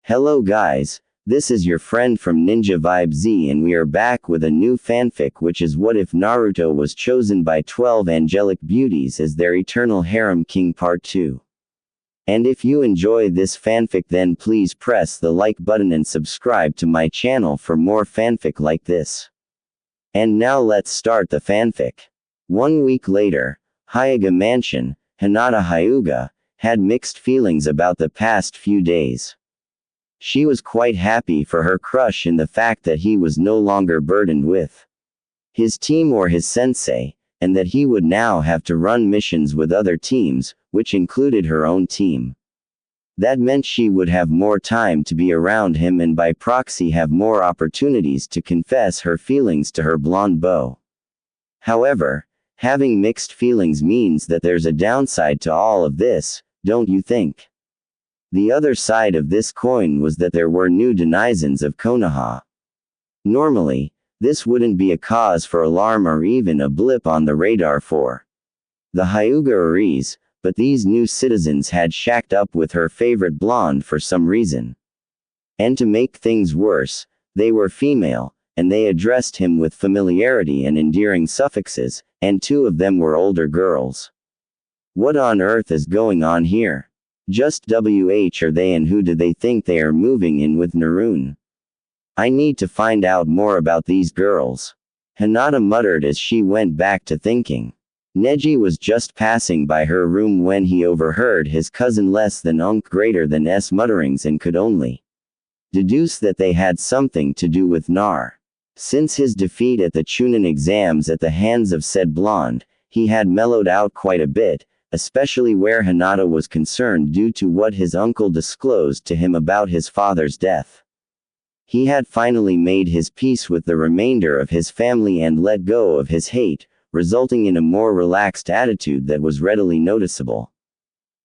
Hello guys, this is your friend from ninjavibeZ and we are back with a new fanfic, which is What If Naruto Was Chosen by 12 Angelic Beauties as their eternal harem king part 2. And if you enjoy this fanfic, then please press the like button and subscribe to my channel for more fanfic like this. And now let's start the fanfic. 1 week later, Hyuga Mansion, Hinata Hyuga, had mixed feelings about the past few days. She was quite happy for her crush in the fact that he was no longer burdened with his team or his sensei, and that he would now have to run missions with other teams, which included her own team. That meant she would have more time to be around him and by proxy have more opportunities to confess her feelings to her blonde beau. However, having mixed feelings means that there's a downside to all of this, don't you think? The other side of this coin was that there were new denizens of Konoha. Normally, this wouldn't be a cause for alarm or even a blip on the radar for the Hyuga Aries, but these new citizens had shacked up with her favorite blonde for some reason. And to make things worse, they were female, and they addressed him with familiarity and endearing suffixes, and 2 of them were older girls. What on earth is going on here? Just WH are they, and who do they think they are moving in with Narune? I need to find out more about these girls. Hinata muttered as she went back to thinking. Neji was just passing by her room when he overheard his cousin less than greater than S mutterings and could only deduce that they had something to do with Nar. Since his defeat at the Chunin exams at the hands of said blonde, he had mellowed out quite a bit, especially where Hinata was concerned due to what his uncle disclosed to him about his father's death. He had finally made his peace with the remainder of his family and let go of his hate, resulting in a more relaxed attitude that was readily noticeable.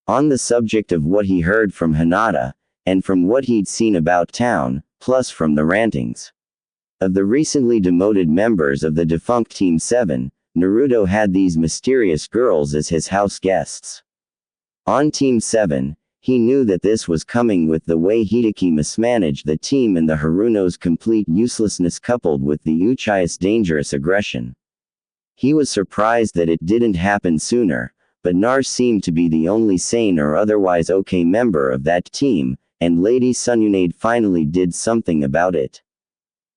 On the subject of what he heard from Hinata, and from what he'd seen about town, plus from the rantings of the recently demoted members of the defunct Team 7, Naruto had these mysterious girls as his house guests. On Team 7, he knew that this was coming with the way Hideki mismanaged the team and the Haruno's complete uselessness coupled with the Uchiha's dangerous aggression. He was surprised that it didn't happen sooner, but Nar seemed to be the only sane or otherwise okay member of that team, and Lady Sununade finally did something about it.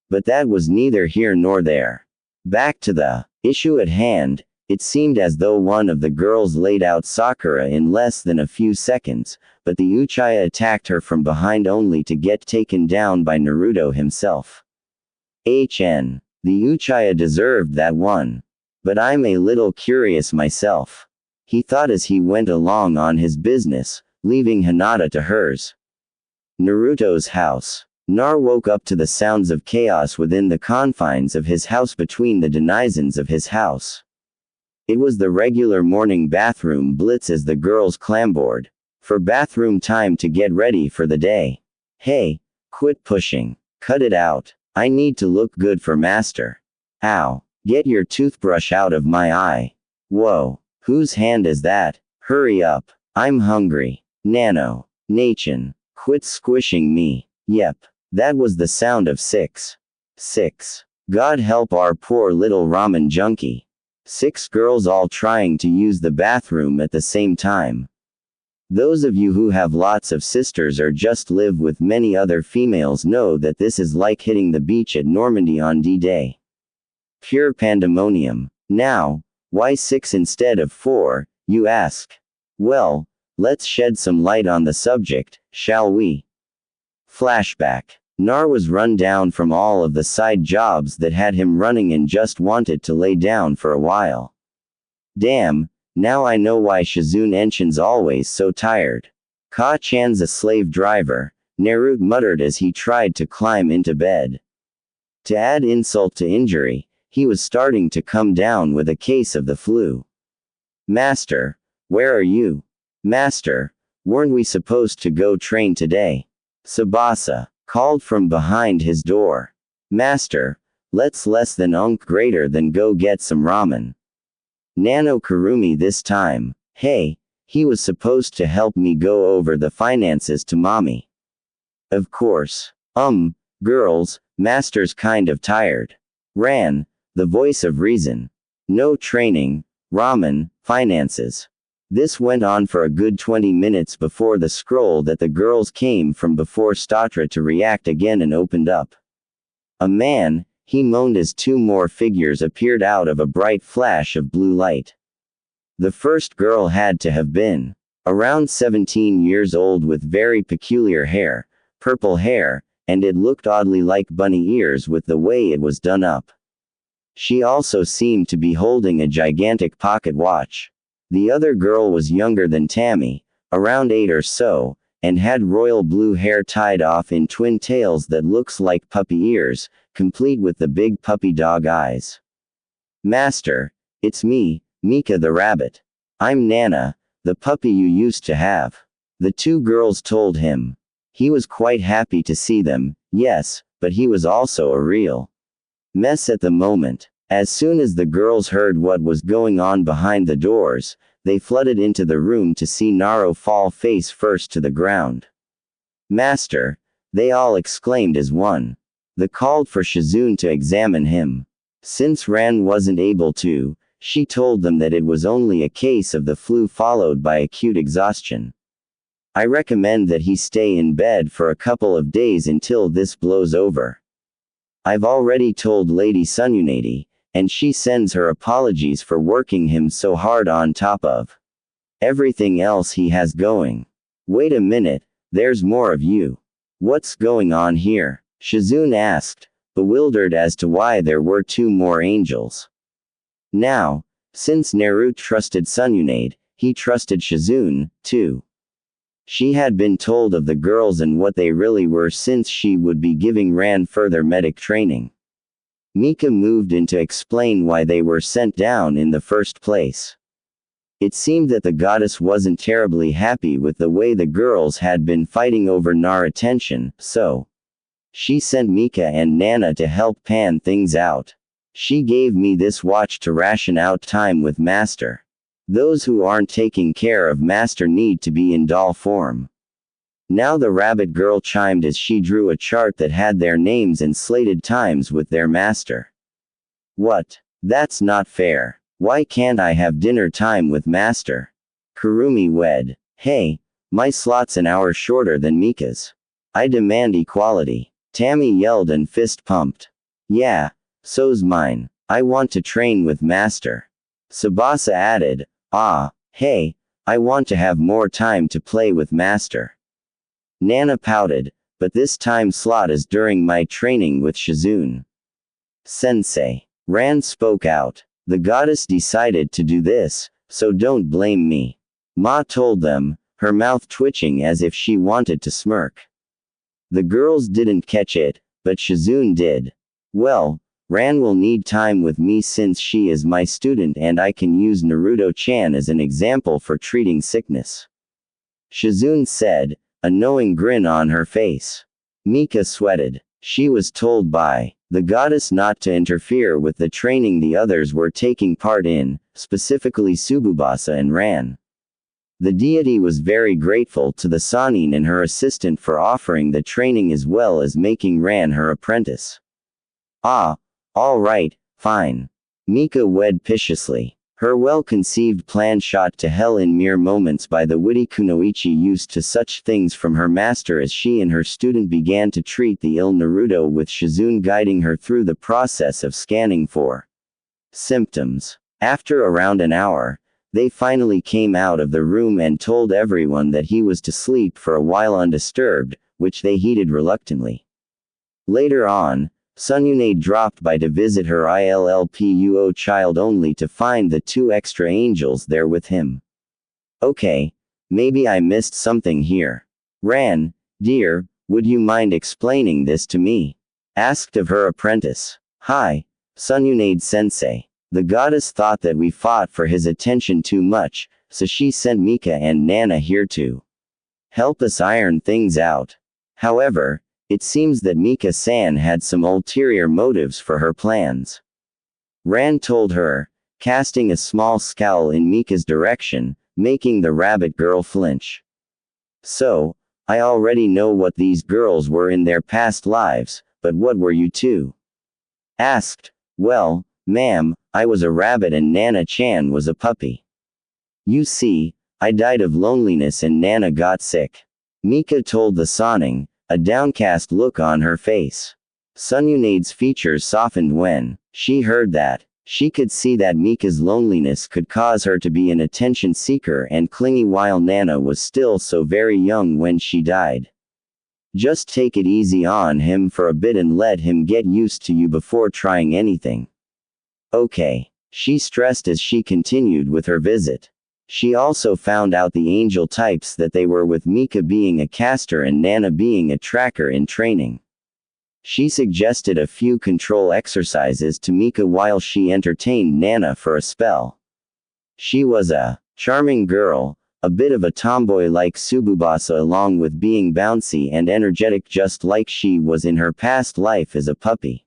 But that was neither here nor there. Back to the issue at hand, it seemed as though one of the girls laid out Sakura in less than a few seconds, but the Uchiha attacked her from behind only to get taken down by Naruto himself. The Uchiha deserved that one. But I'm a little curious myself. He thought as he went along on his business, leaving Hinata to hers. Naruto's house. Nar woke up to the sounds of chaos within the confines of his house between the denizens of his house. It was the regular morning bathroom blitz as the girls clambered for bathroom time to get ready for the day. Hey, quit pushing. Cut it out. I need to look good for master. Ow. Get your toothbrush out of my eye. Whoa. Whose hand is that? Hurry up. I'm hungry. Nano. Nachin. Quit squishing me. Yep. That was the sound of 6. God help our poor little ramen junkie. 6 girls all trying to use the bathroom at the same time. Those of you who have lots of sisters or just live with many other females know that this is like hitting the beach at Normandy on D-Day. Pure pandemonium. Now, why 6 instead of 4, you ask? Well, let's shed some light on the subject, shall we? Flashback. Nar was run down from all of the side jobs that had him running and just wanted to lay down for a while. Damn, now I know why Shizune Enshin's always so tired. Ka-chan's a slave driver, Naruto muttered as he tried to climb into bed. To add insult to injury, he was starting to come down with a case of the flu. Master, where are you? Master, weren't we supposed to go train today? Tsubasa called from behind his door. Master, let's less than greater than go get some ramen. Nano Kurumi this time. Hey, he was supposed to help me go over the finances to mommy. Of course. Girls, master's kind of tired. Ran, the voice of reason. No training, ramen, finances. This went on for a good 20 minutes before the scroll that the girls came from before Statra to react again and opened up. A man, he moaned as two more figures appeared out of a bright flash of blue light. The first girl had to have been around 17 years old with very peculiar hair, purple hair, and it looked oddly like bunny ears with the way it was done up. She also seemed to be holding a gigantic pocket watch. The other girl was younger than Tammy, around 8 or so, and had royal blue hair tied off in twin tails that looks like puppy ears, complete with the big puppy dog eyes. Master, it's me, Mika the rabbit. I'm Nana, the puppy you used to have. The two girls told him. He was quite happy to see them, yes, but he was also a real mess at the moment. As soon as the girls heard what was going on behind the doors, they flooded into the room to see Naro fall face first to the ground. Master, they all exclaimed as one. They called for Shizune to examine him. Since Ran wasn't able to, she told them that it was only a case of the flu followed by acute exhaustion. I recommend that he stay in bed for a couple of days until this blows over. I've already told Lady Sununade, and she sends her apologies for working him so hard on top of everything else he has going. Wait a minute, there's more of you. What's going on here? Shizune asked, bewildered as to why there were two more angels. Now, since Naruto trusted Sununade, he trusted Shizune, too. She had been told of the girls and what they really were since she would be giving Ran further medic training. Mika moved in to explain why they were sent down in the first place. It seemed that the goddess wasn't terribly happy with the way the girls had been fighting over Nar attention, so she sent Mika and Nana to help pan things out. She gave me this watch to ration out time with Master. Those who aren't taking care of Master need to be in doll form. Now the rabbit girl chimed as she drew a chart that had their names and slated times with their master. What? That's not fair. Why can't I have dinner time with Master? Kurumi wed. Hey, my slot's an hour shorter than Mika's. I demand equality. Tammy yelled and fist pumped. Yeah, so's mine. I want to train with Master. Tsubasa added, hey, I want to have more time to play with Master. Nana pouted, but this time slot is during my training with Shizune. Sensei. Ran spoke out. The goddess decided to do this, so don't blame me. Ma told them, her mouth twitching as if she wanted to smirk. The girls didn't catch it, but Shizune did. Well, Ran will need time with me since she is my student and I can use Naruto-chan as an example for treating sickness. Shizune said, a knowing grin on her face. Mika sweated. She was told by the goddess not to interfere with the training the others were taking part in, specifically Tsubasa and Ran. The deity was very grateful to the Sannin and her assistant for offering the training as well as making Ran her apprentice. All right, fine. Mika wed viciously. Her well-conceived plan shot to hell in mere moments by the witty kunoichi used to such things from her master as she and her student began to treat the ill Naruto with Shizune guiding her through the process of scanning for symptoms. After around an hour, they finally came out of the room and told everyone that he was to sleep for a while undisturbed, which they heeded reluctantly. Later on, Sununade dropped by to visit her ILLPUO child only to find the two extra angels there with him. Okay, maybe I missed something here. Ran, dear, would you mind explaining this to me? Asked of her apprentice. Hi, Sununade-sensei. The goddess thought that we fought for his attention too much, so she sent Mika and Nana here to help us iron things out. However, it seems that Mika-san had some ulterior motives for her plans. Ran told her, casting a small scowl in Mika's direction, making the rabbit girl flinch. So, I already know what these girls were in their past lives, but what were you two? Asked. Well, ma'am, I was a rabbit and Nana-chan was a puppy. You see, I died of loneliness and Nana got sick. Mika told the Sonning, a downcast look on her face. Sununade's features softened when she heard that. She could see that Mika's loneliness could cause her to be an attention seeker and clingy while Nana was still so very young when she died. Just take it easy on him for a bit and let him get used to you before trying anything. Okay. She stressed as she continued with her visit. She also found out the angel types that they were, with Mika being a caster and Nana being a tracker in training. She suggested a few control exercises to Mika while she entertained Nana for a spell. She was a charming girl, a bit of a tomboy like Tsubasa, along with being bouncy and energetic just like she was in her past life as a puppy.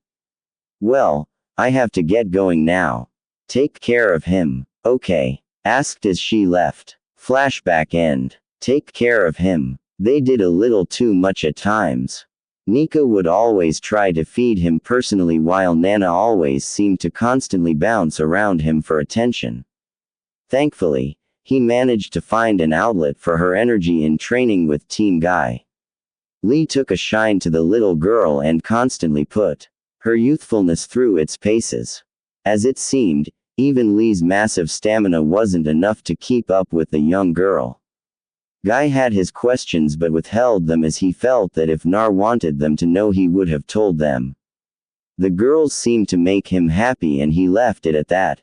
Well, I have to get going now. Take care of him, okay? Asked as she left. Flashback end. Take care of him. They did a little too much at times. Nika would always try to feed him personally while Nana always seemed to constantly bounce around him for attention. Thankfully, he managed to find an outlet for her energy in training with Team Guy. Lee took a shine to the little girl and constantly put her youthfulness through its paces. As it seemed, even Lee's massive stamina wasn't enough to keep up with the young girl. Guy had his questions but withheld them as he felt that if Nar wanted them to know he would have told them. The girls seemed to make him happy and he left it at that.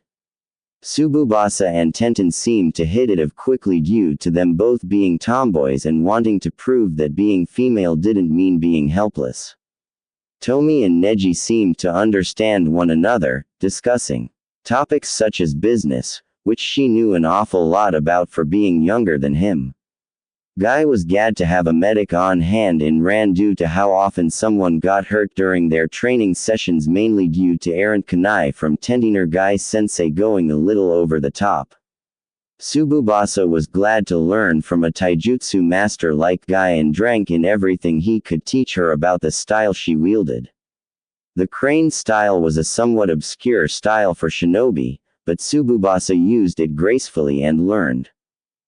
Tsubasa and Tenten seemed to hit it off quickly due to them both being tomboys and wanting to prove that being female didn't mean being helpless. Tomi and Neji seemed to understand one another, discussing topics such as business, which she knew an awful lot about for being younger than him. Guy was glad to have a medic on hand in Ran due to how often someone got hurt during their training sessions, mainly due to errant kunai from Tentiner Guy sensei going a little over the top. Tsubasa was glad to learn from a taijutsu master like Guy and drank in everything he could teach her about the style she wielded. The crane style was a somewhat obscure style for shinobi, but Tsubasa used it gracefully and learned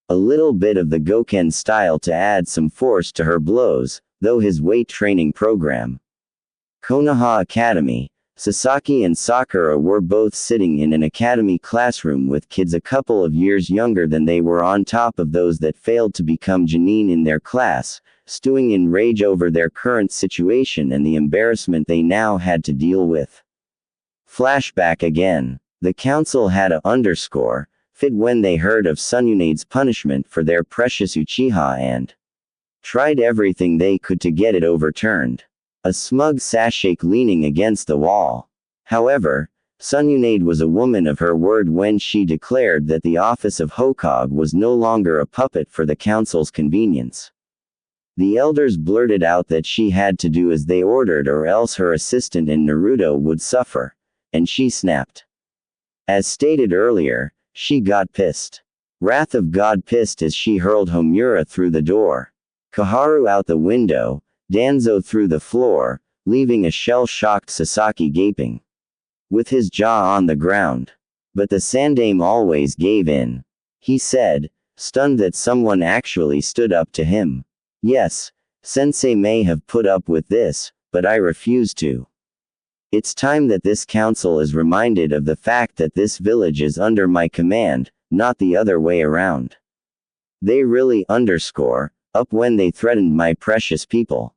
a little bit of the Goken style to add some force to her blows, though his weight training program. Konoha Academy. Sasaki and Sakura were both sitting in an academy classroom with kids a couple of years younger than they were, on top of those that failed to become Janine in their class, stewing in rage over their current situation and the embarrassment they now had to deal with. Flashback again. The council had a fit when they heard of Sununade's punishment for their precious Uchiha and tried everything they could to get it overturned. A smug Sashake leaning against the wall. However, Sununade was a woman of her word when she declared that the office of Hokage was no longer a puppet for the council's convenience. The elders blurted out that she had to do as they ordered or else her assistant and Naruto would suffer, and she snapped. As stated earlier, she got pissed. Wrath of God pissed as she hurled Homura through the door, Kaharu out the window, Danzo through the floor, leaving a shell-shocked Sasaki gaping, with his jaw on the ground. But the Sandame always gave in. He said, stunned that someone actually stood up to him. Yes, Sensei may have put up with this, but I refuse to. It's time that this council is reminded of the fact that this village is under my command, not the other way around. They really up when they threatened my precious people.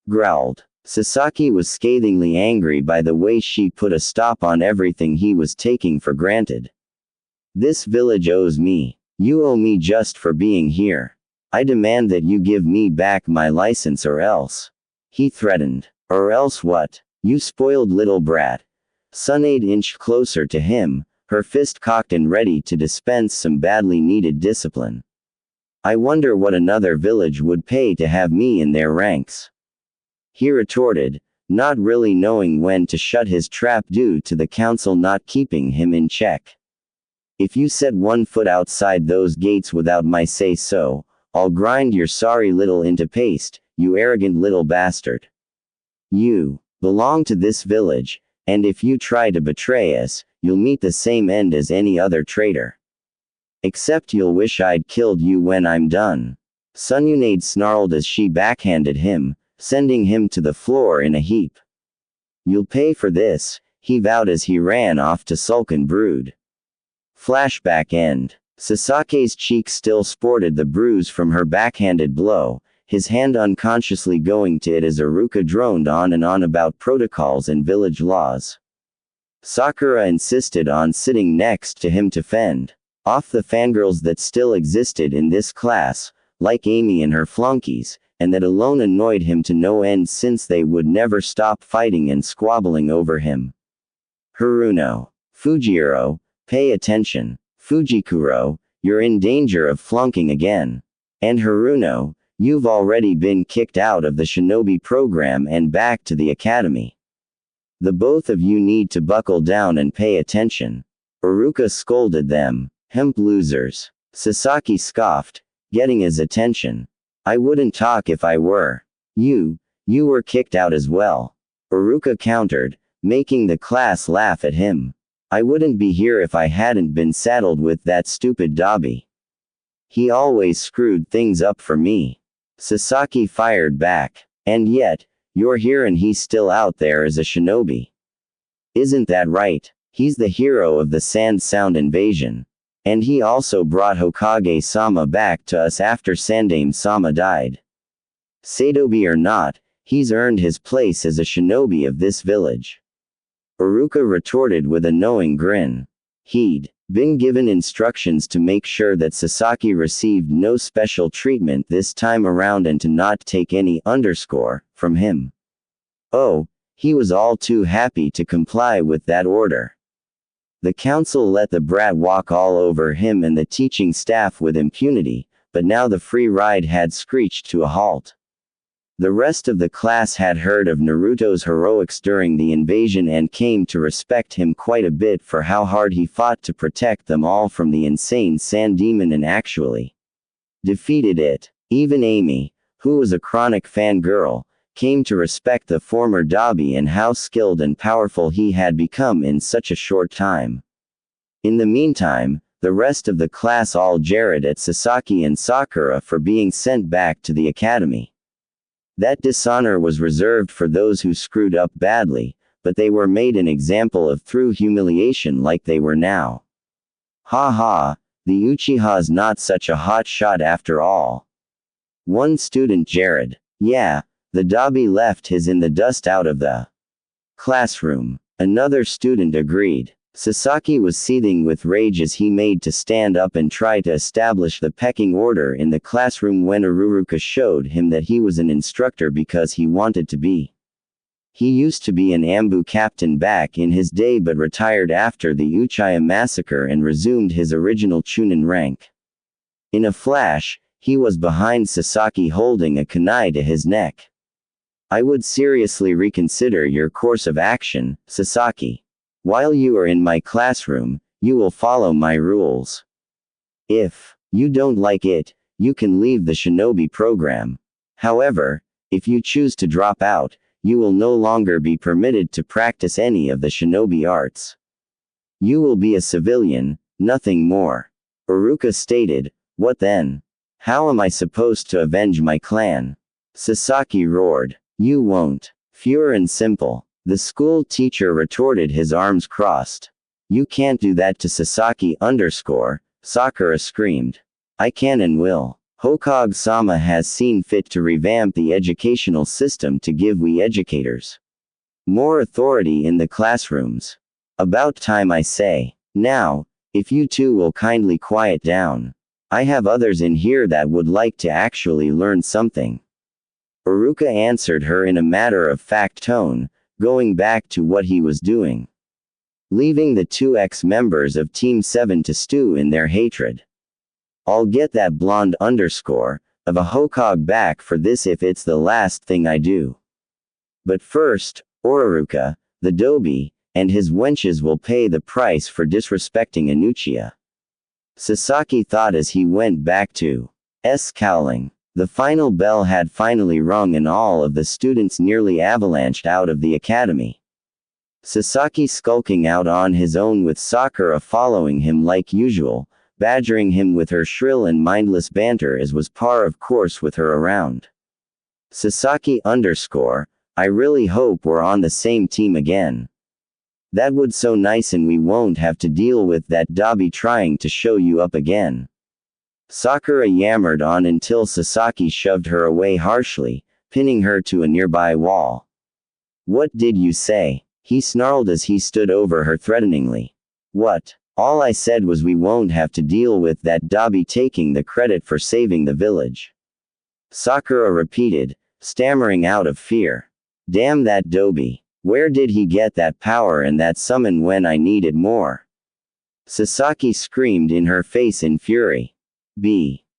Growled. Sasaki was scathingly angry by the way she put a stop on everything he was taking for granted. This village owes me. You owe me just for being here. I demand that you give me back my license or else. He threatened. Or else what? You spoiled little brat. Sunade inched closer to him, her fist cocked and ready to dispense some badly needed discipline. I wonder what another village would pay to have me in their ranks. He retorted, not really knowing when to shut his trap due to the council not keeping him in check. If you set one foot outside those gates without my say-so, I'll grind your sorry little into paste, you arrogant little bastard. You belong to this village, and if you try to betray us, you'll meet the same end as any other traitor. Except you'll wish I'd killed you when I'm done. Sununade snarled as she backhanded him, sending him to the floor in a heap. You'll pay for this, he vowed as he ran off to sulk and brood. Flashback end. Sasake's cheek still sported the bruise from her backhanded blow, his hand unconsciously going to it as Iruka droned on and on about protocols and village laws. Sakura insisted on sitting next to him to fend off the fangirls that still existed in this class, like Amy and her flunkies, and that alone annoyed him to no end since they would never stop fighting and squabbling over him. Haruno. Fujiro, pay attention. Fujikuro, you're in danger of flunking again. And Haruno, you've already been kicked out of the shinobi program and back to the academy. The both of you need to buckle down and pay attention. Iruka scolded them. Hemp losers. Sasaki scoffed, getting his attention. I wouldn't talk if I were. You were kicked out as well. Iruka countered, making the class laugh at him. I wouldn't be here if I hadn't been saddled with that stupid Dabi. He always screwed things up for me. Sasaki fired back. And yet, you're here and he's still out there as a shinobi. Isn't that right? He's the hero of the Sand Sound invasion. And he also brought Hokage-sama back to us after Sandaime-sama died. Satobi or not, he's earned his place as a shinobi of this village. Iruka retorted with a knowing grin. He'd been given instructions to make sure that Sasaki received no special treatment this time around and to not take any underscore from him. Oh, he was all too happy to comply with that order. The council let the brat walk all over him and the teaching staff with impunity, but now the free ride had screeched to a halt. The rest of the class had heard of Naruto's heroics during the invasion and came to respect him quite a bit for how hard he fought to protect them all from the insane sand demon and actually defeated it. Even Amy, who was a chronic fangirl, came to respect the former Dabi and how skilled and powerful he had become in such a short time. In the meantime, the rest of the class all jeered at Sasaki and Sakura for being sent back to the academy. That dishonor was reserved for those who screwed up badly, but they were made an example of through humiliation like they were now. Ha ha, the Uchiha's not such a hot shot after all. One student jeered. Yeah, the Dabi left his in the dust out of the classroom. Another student agreed. Sasaki was seething with rage as he made to stand up and try to establish the pecking order in the classroom when Iruka showed him that he was an instructor because he wanted to be. He used to be an Ambu captain back in his day but retired after the Uchiha massacre and resumed his original Chunin rank. In a flash, he was behind Sasaki holding a kunai to his neck. I would seriously reconsider your course of action, Sasaki. While you are in my classroom, you will follow my rules. If you don't like it, you can leave the shinobi program. However, if you choose to drop out, you will no longer be permitted to practice any of the shinobi arts. You will be a civilian, nothing more. Iruka stated. What then? How am I supposed to avenge my clan? Sasaki roared. You won't. Pure and simple. The school teacher retorted, his arms crossed. You can't do that to Sasaki _. Sakura screamed. I can and will. Hokage-sama has seen fit to revamp the educational system to give we educators more authority in the classrooms. About time, I say. Now, if you two will kindly quiet down. I have others in here that would like to actually learn something. Iruka answered her in a matter-of-fact tone, going back to what he was doing. Leaving the two ex-members of Team 7 to stew in their hatred. I'll get that blonde _ of a Hokage back for this if it's the last thing I do. But first, Ororuka, the Dobi, and his wenches will pay the price for disrespecting an Uchiha. Sasaki thought as he went back to Scowling. The final bell had finally rung and all of the students nearly avalanched out of the academy. Sasaki skulking out on his own with Sakura following him like usual, badgering him with her shrill and mindless banter as was par of course with her around. Sasaki _ I really hope we're on the same team again. That would so nice and we won't have to deal with that Dabi trying to show you up again. Sakura yammered on until Sasaki shoved her away harshly, pinning her to a nearby wall. What did you say? He snarled as he stood over her threateningly. What? All I said was we won't have to deal with that Dabi taking the credit for saving the village. Sakura repeated, stammering out of fear. Damn that Dobi. Where did he get that power and that summon when I needed more? Sasaki screamed in her face in fury.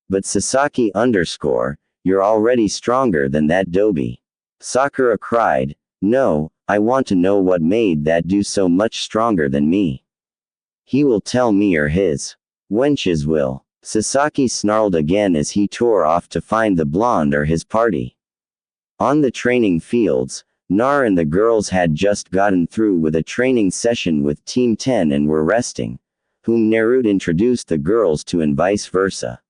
But Sasaki _ you're already stronger than that Dobi. Sakura cried. No, I want to know what made that do so much stronger than me. He will tell me or his wenches will. Sasaki snarled again as he tore off to find the blonde or his party. On the training fields, Nar and the girls had just gotten through with a training session with Team 10 and were resting, whom Naruto introduced the girls to and vice versa.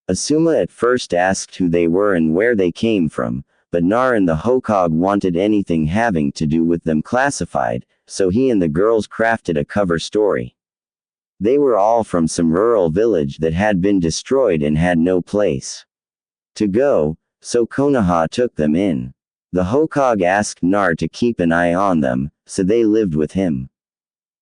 Asuma at first asked who they were and where they came from, but Nar and the Hokage wanted anything having to do with them classified, so he and the girls crafted a cover story. They were all from some rural village that had been destroyed and had no place to go, so Konoha took them in. The Hokage asked Nar to keep an eye on them, so they lived with him.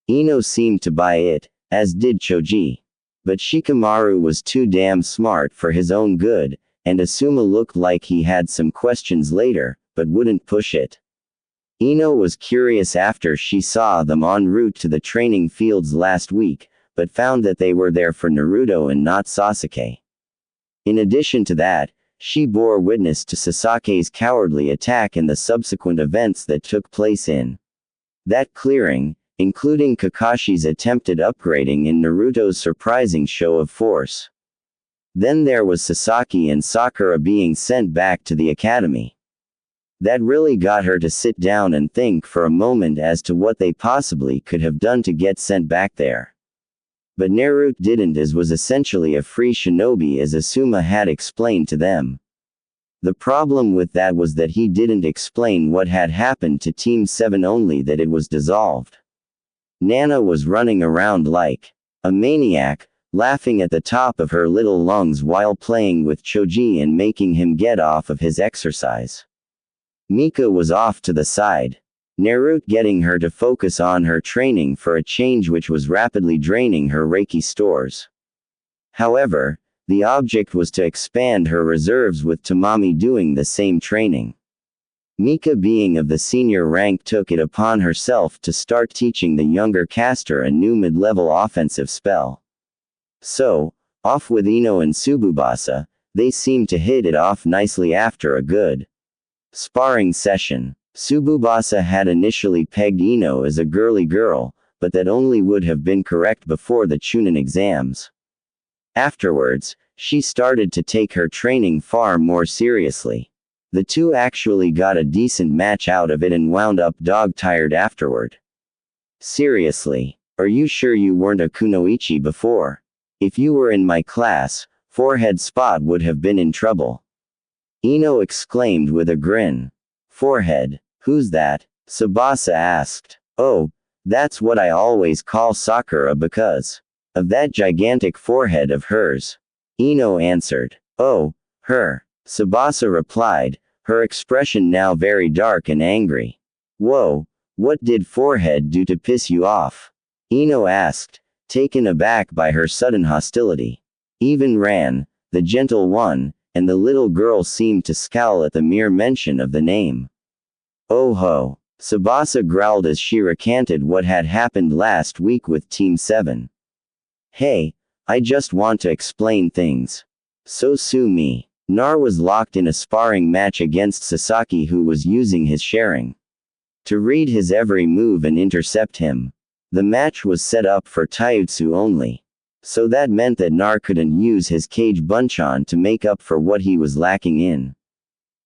Ino seemed to buy it, as did Choji. But Shikamaru was too damn smart for his own good, and Asuma looked like he had some questions later, but wouldn't push it. Ino was curious after she saw them en route to the training fields last week, but found that they were there for Naruto and not Sasuke. In addition to that, she bore witness to Sasake's cowardly attack and the subsequent events that took place in that clearing, including Kakashi's attempted upgrading in Naruto's surprising show of force. Then there was Sasaki and Sakura being sent back to the academy. That really got her to sit down and think for a moment as to what they possibly could have done to get sent back there. But Naruto didn't, as was essentially a free shinobi as Asuma had explained to them. The problem with that was that he didn't explain what had happened to Team 7, only that it was dissolved. Nana was running around like a maniac, laughing at the top of her little lungs while playing with Choji and making him get off of his exercise. Mika was off to the side. Naruto getting her to focus on her training for a change, which was rapidly draining her Reiki stores. However, the object was to expand her reserves with Tamami doing the same training. Mika, being of the senior rank, took it upon herself to start teaching the younger caster a new mid-level offensive spell. So, off with Ino and Tsubasa, they seemed to hit it off nicely after a good sparring session. Tsubasa had initially pegged Ino as a girly girl, but that only would have been correct before the Chunin exams. Afterwards, she started to take her training far more seriously. The two actually got a decent match out of it and wound up dog-tired afterward. Seriously, are you sure you weren't a kunoichi before? If you were in my class, forehead spot would have been in trouble. Ino exclaimed with a grin. Forehead? Who's that? Tsubasa asked. Oh, that's what I always call Sakura because of that gigantic forehead of hers. Ino answered. Oh, her. Tsubasa replied, her expression now very dark and angry. Whoa, what did forehead do to piss you off? Ino asked, taken aback by her sudden hostility. Even Ran, the gentle one, and the little girl seemed to scowl at the mere mention of the name. Oh ho. Tsubasa growled as she recanted what had happened last week with Team 7. Hey, I just want to explain things. So sue me. Nar was locked in a sparring match against Sasaki, who was using his sharing to read his every move and intercept him. The match was set up for taijutsu only. So that meant that Nar couldn't use his cage Bunchan to make up for what he was lacking in.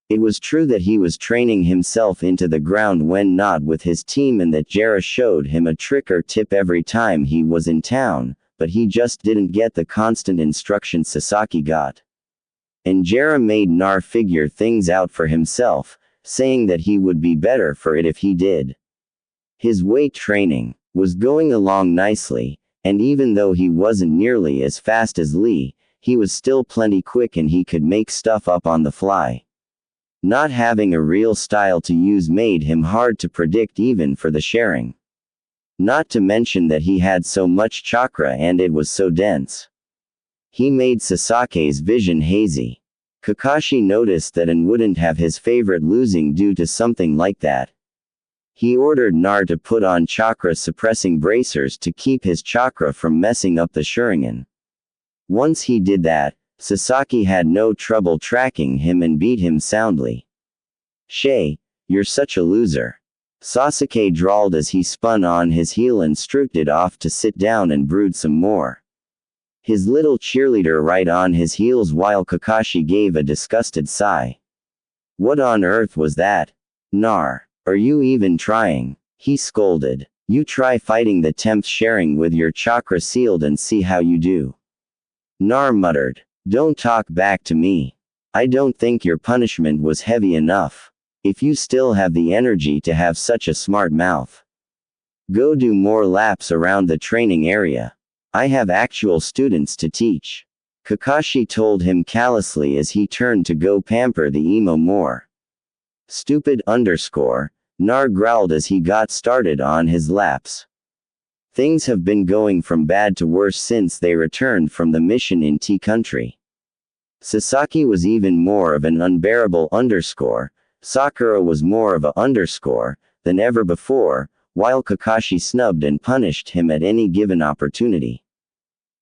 It was true that he was training himself into the ground when not with his team and that Jera showed him a trick or tip every time he was in town, but he just didn't get the constant instruction Sasaki got. And Jera made Nar figure things out for himself, saying that he would be better for it if he did. His weight training was going along nicely, and even though he wasn't nearly as fast as Lee, he was still plenty quick and he could make stuff up on the fly. Not having a real style to use made him hard to predict even for the sharing. Not to mention that he had so much chakra and it was so dense. He made Sasake's vision hazy. Kakashi noticed that and wouldn't have his favorite losing due to something like that. He ordered Nar to put on chakra-suppressing bracers to keep his chakra from messing up the Sharingan. Once he did that, Sasaki had no trouble tracking him and beat him soundly. "Shay, you're such a loser." Sasuke drawled as he spun on his heel and stroked it off to sit down and brewed some more. His little cheerleader right on his heels while Kakashi gave a disgusted sigh. "What on earth was that? Nar, are you even trying?" he scolded. "You try fighting the temps sharing with your chakra sealed and see how you do." Nar muttered. "Don't talk back to me. I don't think your punishment was heavy enough. If you still have the energy to have such a smart mouth, go do more laps around the training area. I have actual students to teach." Kakashi told him callously as he turned to go pamper the emo more. "Stupid _ Nar growled as he got started on his laps. Things have been going from bad to worse since they returned from the mission in Tea Country. Sasaki was even more of an unbearable _ Sakura was more of a _ than ever before, while Kakashi snubbed and punished him at any given opportunity.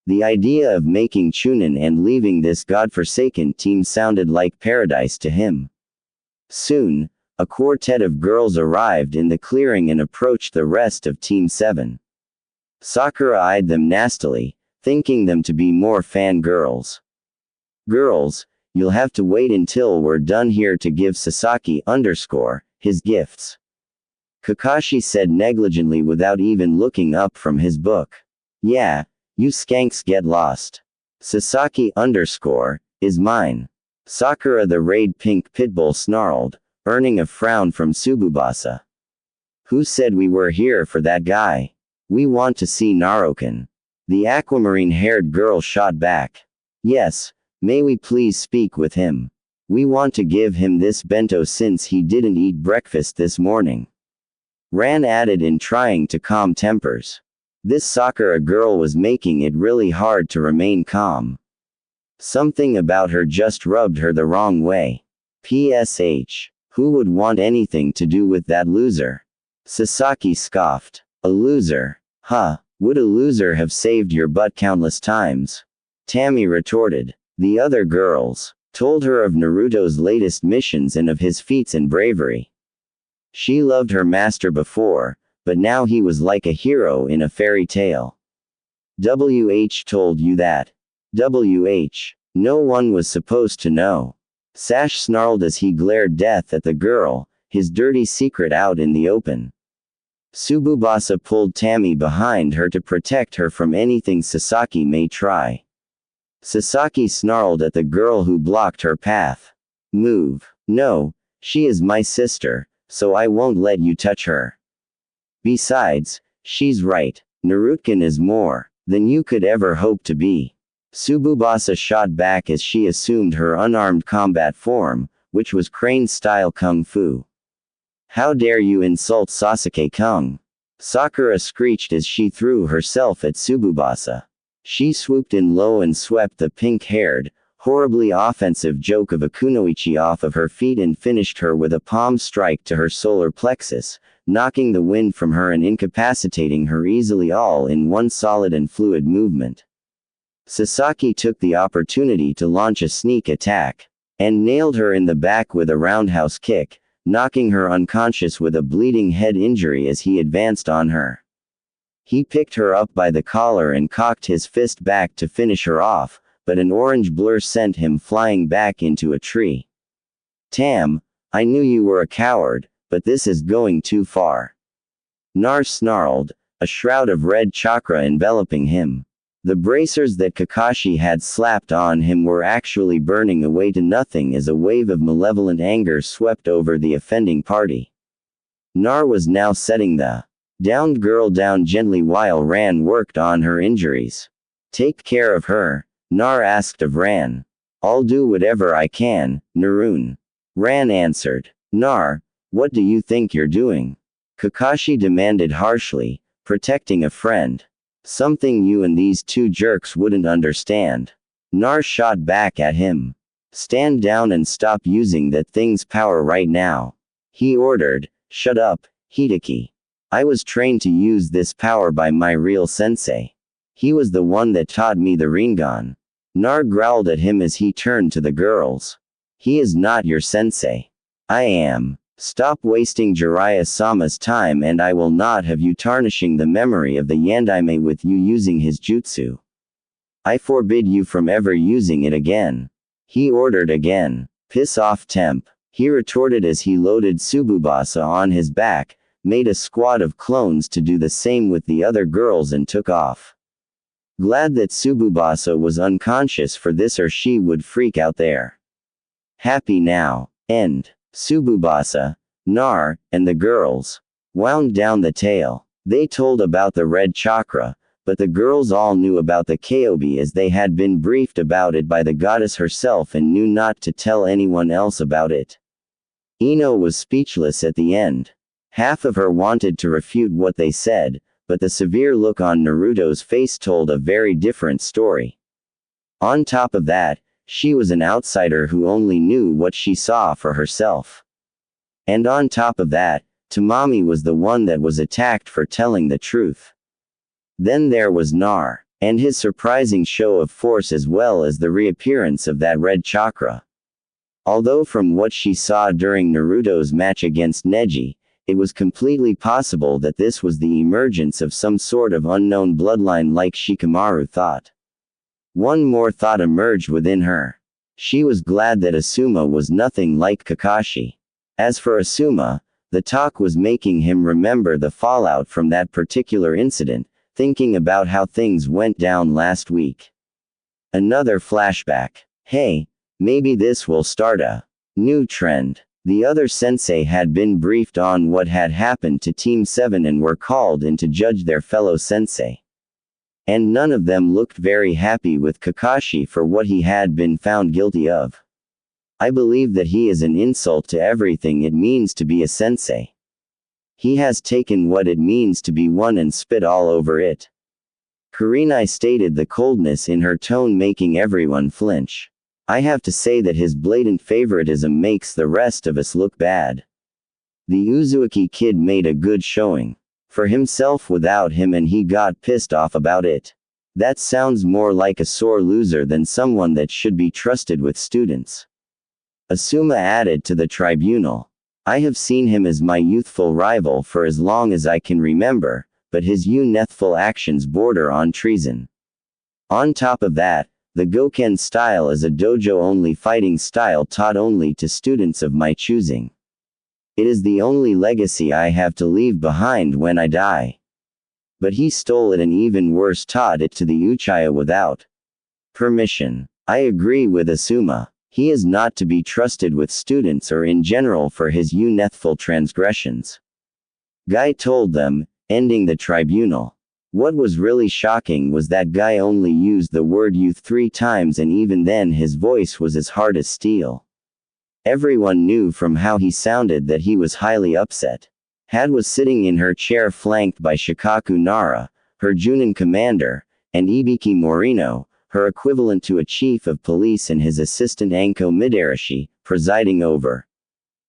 The idea of making Chunin and leaving this godforsaken team sounded like paradise to him. Soon, a quartet of girls arrived in the clearing and approached the rest of Team 7. Sakura eyed them nastily, thinking them to be more fangirls. "Girls, you'll have to wait until we're done here to give Sasaki _ his gifts," Kakashi said negligently without even looking up from his book. "Yeah, you skanks get lost. Sasaki _ is mine." Sakura the Raid Pink Pitbull snarled, earning a frown from Tsububasa. "Who said we were here for that guy? We want to see Naruken." The aquamarine-haired girl shot back. "Yes, may we please speak with him? We want to give him this bento since he didn't eat breakfast this morning." Ran added in trying to calm tempers. This Sakura girl was making it really hard to remain calm. Something about her just rubbed her the wrong way. PSH. Who would want anything to do with that loser? Sasaki scoffed. "A loser? Huh, would a loser have saved your butt countless times?" Tammy retorted. The other girls told her of Naruto's latest missions and of his feats and bravery. She loved her master before, but now he was like a hero in a fairy tale. "WH told you that?" "WH. No one was supposed to know." Sash snarled as he glared death at the girl, his dirty secret out in the open. Tsububasa pulled Tammy behind her to protect her from anything Sasaki may try. Sasaki snarled at the girl who blocked her path. "Move." "No, she is my sister, so I won't let you touch her. Besides, she's right. Naruto is more than you could ever hope to be." Tsububasa shot back as she assumed her unarmed combat form, which was crane-style kung fu. "How dare you insult Sasuke-kun?" Sakura screeched as she threw herself at Tsububasa. She swooped in low and swept the pink-haired, horribly offensive joke of a kunoichi off of her feet and finished her with a palm strike to her solar plexus, knocking the wind from her and incapacitating her easily all in one solid and fluid movement. Sasaki took the opportunity to launch a sneak attack, and nailed her in the back with a roundhouse kick, knocking her unconscious with a bleeding head injury as he advanced on her. He picked her up by the collar and cocked his fist back to finish her off, but an orange blur sent him flying back into a tree. Tam, I knew you were a coward, but this is going too far. Nar snarled, a shroud of red chakra enveloping him. The bracers that Kakashi had slapped on him were actually burning away to nothing as a wave of malevolent anger swept over the offending party. Nar was now setting the downed girl down gently while Ran worked on her injuries. Take care of her, Nar asked of Ran. I'll do whatever I can, Narun. Ran answered. Nar, what do you think you're doing? Kakashi demanded harshly, protecting a friend. Something you and these two jerks wouldn't understand. Nar shot back at him. Stand down and stop using that thing's power right now. He ordered. Shut up, Hideki. I was trained to use this power by my real sensei. He was the one that taught me the Rinnegan. Nar growled at him as he turned to the girls. He is not your sensei. I am. Stop wasting Jiraiya-sama's time and I will not have you tarnishing the memory of the Yandaime with you using his jutsu. I forbid you from ever using it again. He ordered again. Piss off Temp. He retorted as he loaded Tsububasa on his back, made a squad of clones to do the same with the other girls and took off. Glad that Tsububasa was unconscious for this or she would freak out there. Happy now. End. Tsububasa, Nar, and the girls wound down the tail. They told about the red chakra, but the girls all knew about the Kyobi as they had been briefed about it by the goddess herself and knew not to tell anyone else about it. Ino was speechless at the end. Half of her wanted to refute what they said, but the severe look on Naruto's face told a very different story. On top of that, she was an outsider who only knew what she saw for herself. And on top of that, Tamami was the one that was attacked for telling the truth. Then there was Nar, and his surprising show of force as well as the reappearance of that red chakra. Although from what she saw during Naruto's match against Neji, it was completely possible that this was the emergence of some sort of unknown bloodline like Shikamaru thought. One more thought emerged within her. She was glad that Asuma was nothing like Kakashi. As for Asuma, the talk was making him remember the fallout from that particular incident, thinking about how things went down last week. Another flashback. Hey, maybe this will start a new trend. The other sensei had been briefed on what had happened to Team 7 and were called in to judge their fellow sensei. And none of them looked very happy with Kakashi for what he had been found guilty of. I believe that he is an insult to everything it means to be a sensei. He has taken what it means to be one and spit all over it. Kurenai stated, the coldness in her tone making everyone flinch. I have to say that his blatant favoritism makes the rest of us look bad. The Uzumaki kid made a good showing for himself without him and he got pissed off about it. That sounds more like a sore loser than someone that should be trusted with students. Asuma added to the tribunal. I have seen him as my youthful rival for as long as I can remember, but his youthful actions border on treason. On top of that, the Goken style is a dojo-only fighting style taught only to students of my choosing. It is the only legacy I have to leave behind when I die. But he stole it and even worse taught it to the Uchiha without permission. I agree with Asuma. He is not to be trusted with students or in general for his youthful transgressions. Guy told them, ending the tribunal. What was really shocking was that Guy only used the word youth 3 times and even then his voice was as hard as steel. Everyone knew from how he sounded that he was highly upset. Had was sitting in her chair flanked by Shikaku Nara, her Junin commander, and Ibiki Morino, her equivalent to a chief of police, and his assistant Anko Midarashi, presiding over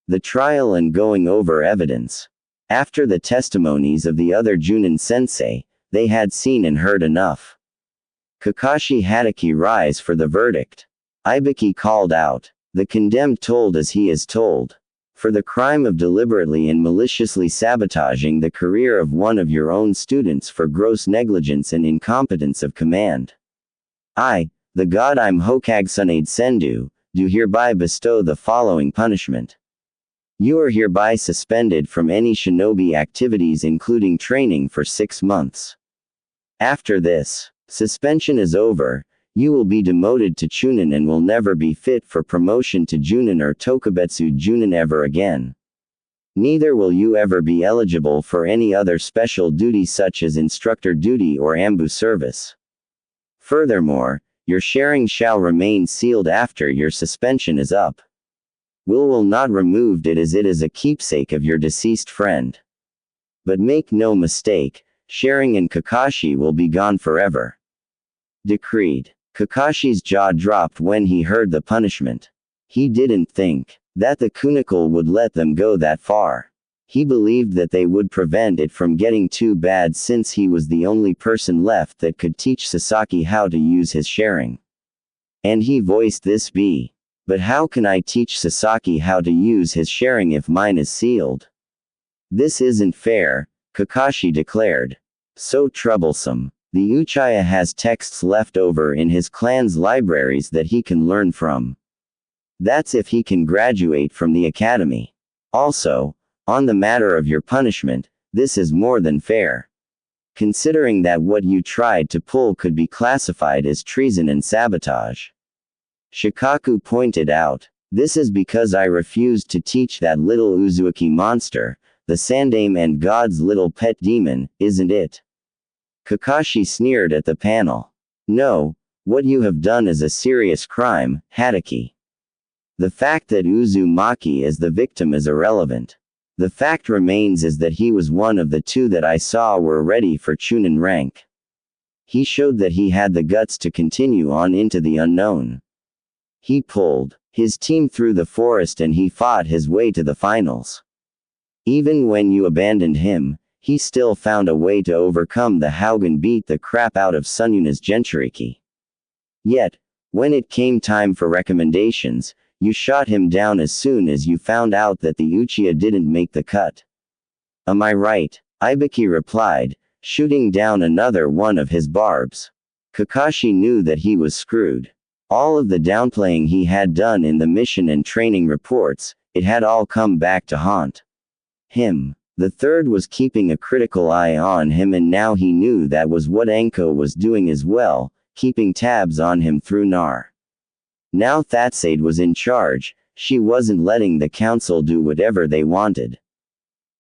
the trial and going over evidence. After the testimonies of the other Junin sensei, they had seen and heard enough. Kakashi Hatake rise for the verdict. Ibiki called out. The condemned told as he is told. for the crime of deliberately and maliciously sabotaging the career of one of your own students for gross negligence and incompetence of command. I, the god I'm Hokage Tsunade Sendu, do hereby bestow the following punishment. You are hereby suspended from any shinobi activities including training for 6 months. After this suspension is over, you will be demoted to Chunin and will never be fit for promotion to Junin or Tokubetsu Junin ever again. Neither will you ever be eligible for any other special duty such as instructor duty or ambu service. Furthermore, your sharing shall remain sealed after your suspension is up. Will not removed it as it is a keepsake of your deceased friend. But make no mistake, sharing and Kakashi will be gone forever. Decreed. Kakashi's jaw dropped when he heard the punishment. He didn't think that the Kunakul would let them go that far. He believed that they would prevent it from getting too bad since he was the only person left that could teach Sasaki how to use his sharing. And he voiced this be. But how can I teach Sasaki how to use his sharing if mine is sealed? This isn't fair, Kakashi declared. So troublesome. The Uchiha has texts left over in his clan's libraries that he can learn from. That's if he can graduate from the academy. Also, on the matter of your punishment, this is more than fair. Considering that what you tried to pull could be classified as treason and sabotage. Shikaku pointed out, this is because I refused to teach that little Uzuki monster, the Sandame and God's little pet demon, isn't it? Kakashi sneered at the panel. No, what you have done is a serious crime, Hatake. The fact that Uzumaki is the victim is irrelevant. The fact remains is that he was one of the 2 that I saw were ready for Chunin rank. He showed that he had the guts to continue on into the unknown. He pulled his team through the forest and he fought his way to the finals. Even when you abandoned him, he still found a way to overcome the Haugen beat the crap out of Sunyuna's Jinchuriki. Yet, when it came time for recommendations, you shot him down as soon as you found out that the Uchiha didn't make the cut. Am I right? Ibiki replied, shooting down another one of his barbs. Kakashi knew that he was screwed. All of the downplaying he had done in the mission and training reports, it had all come back to haunt him. The third was keeping a critical eye on him and now he knew that was what Anko was doing as well, keeping tabs on him through Nar. Now Thatsade was in charge, she wasn't letting the council do whatever they wanted.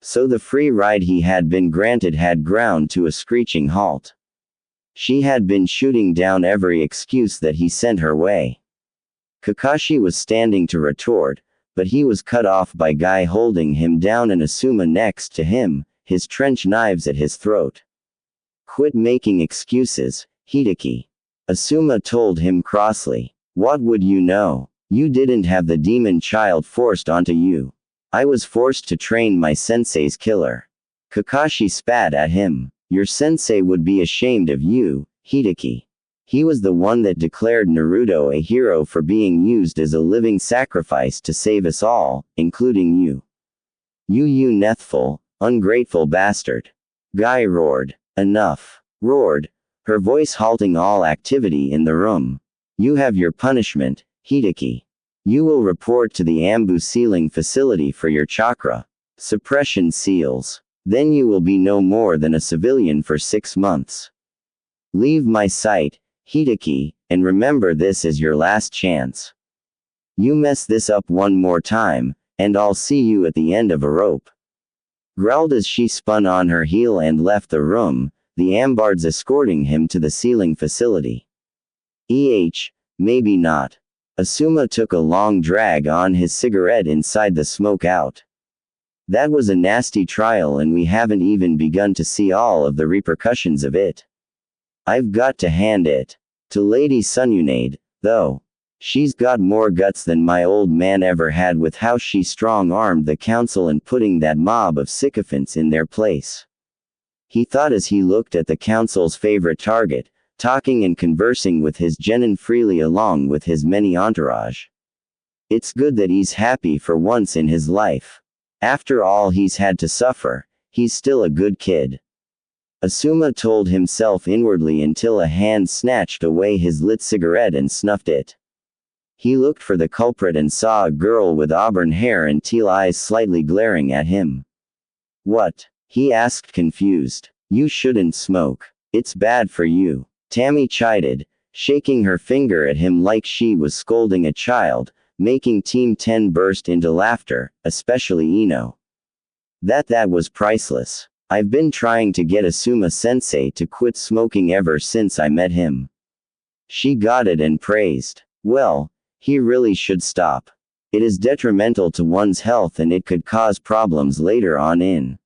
So the free ride he had been granted had ground to a screeching halt. She had been shooting down every excuse that he sent her way. Kakashi was standing to retort, but he was cut off by Guy holding him down and Asuma next to him, his trench knives at his throat. Quit making excuses, Hideki. Asuma told him crossly. What would you know? You didn't have the demon child forced onto you. I was forced to train my sensei's killer. Kakashi spat at him. Your sensei would be ashamed of you, Hideki. He was the one that declared Naruto a hero for being used as a living sacrifice to save us all, including you. You nethful, ungrateful bastard. Guy roared. Enough. Roared, her voice halting all activity in the room. You have your punishment, Hideki. You will report to the Ambu sealing facility for your chakra suppression seals. Then you will be no more than a civilian for 6 months. Leave my sight, Hideki, and remember this is your last chance. You mess this up one more time, and I'll see you at the end of a rope. Growled as she spun on her heel and left the room, the Ambards escorting him to the sealing facility. Maybe not. Asuma took a long drag on his cigarette inside the smoke out. That was a nasty trial and we haven't even begun to see all of the repercussions of it. I've got to hand it to Lady Sunyunade, though. She's got more guts than my old man ever had with how she strong-armed the council and putting that mob of sycophants in their place. He thought as he looked at the council's favorite target, talking and conversing with his genin freely along with his many entourage. It's good that he's happy for once in his life. After all he's had to suffer, he's still a good kid. Asuma told himself inwardly until a hand snatched away his lit cigarette and snuffed it. He looked for the culprit and saw a girl with auburn hair and teal eyes slightly glaring at him. What? He asked confused. You shouldn't smoke. It's bad for you. Tammy chided, shaking her finger at him like she was scolding a child, making Team 10 burst into laughter, especially Ino. That was priceless. I've been trying to get Asuma-sensei to quit smoking ever since I met him. She got it and praised. Well, he really should stop. It is detrimental to one's health and it could cause problems later on in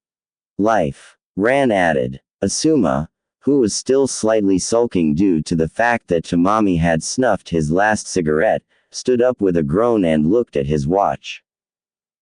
life. Ran added. Asuma, who was still slightly sulking due to the fact that Tamami had snuffed his last cigarette, stood up with a groan and looked at his watch.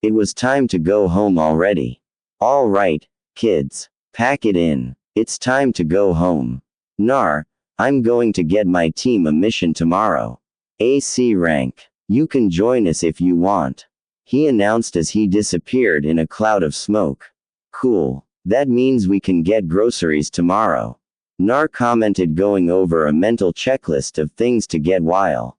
It was time to go home already. All right, kids. Pack it in. It's time to go home. Nar, I'm going to get my team a mission tomorrow. AC rank. You can join us if you want. He announced as he disappeared in a cloud of smoke. Cool. That means we can get groceries tomorrow. Nar commented, going over a mental checklist of things to get while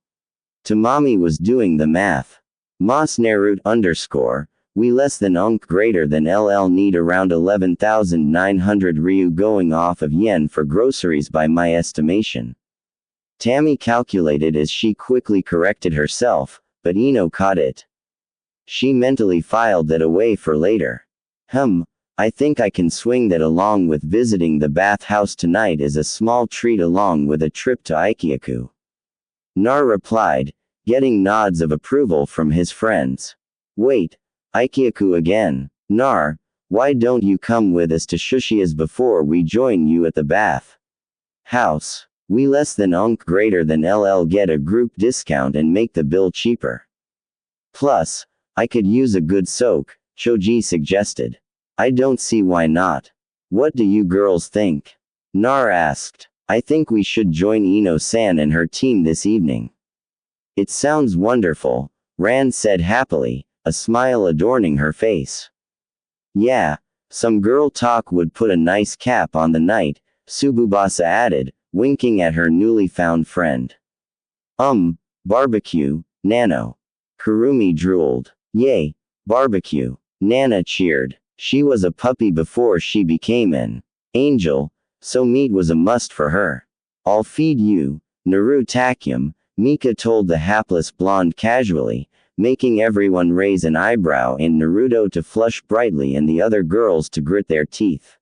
Tamami was doing the math. Mas Nerut _ we less than greater than LL need around 11,900 Ryu going off of yen for groceries by my estimation. Tammy calculated as she quickly corrected herself, but Ino caught it. She mentally filed that away for later. I think I can swing that along with visiting the bathhouse tonight as a small treat along with a trip to Ikyaku. Nar replied, getting nods of approval from his friends. Wait, Ikyaku again. Nar, why don't you come with us to Shushia's before we join you at the bath house? We less than greater than LL get a group discount and make the bill cheaper. Plus, I could use a good soak, Choji suggested. I don't see why not. What do you girls think? Nar asked. I think we should join Ino-san and her team this evening. It sounds wonderful, Ran said happily, a smile adorning her face. Yeah, some girl talk would put a nice cap on the night, Tsubasa added, winking at her newly found friend. Barbecue, Nano. Kurumi drooled. Yay, barbecue. Nana cheered. She was a puppy before she became an angel, so meat was a must for her. I'll feed you, Naru Takyum, Mika told the hapless blonde casually, making everyone raise an eyebrow and Naruto to flush brightly and the other girls to grit their teeth.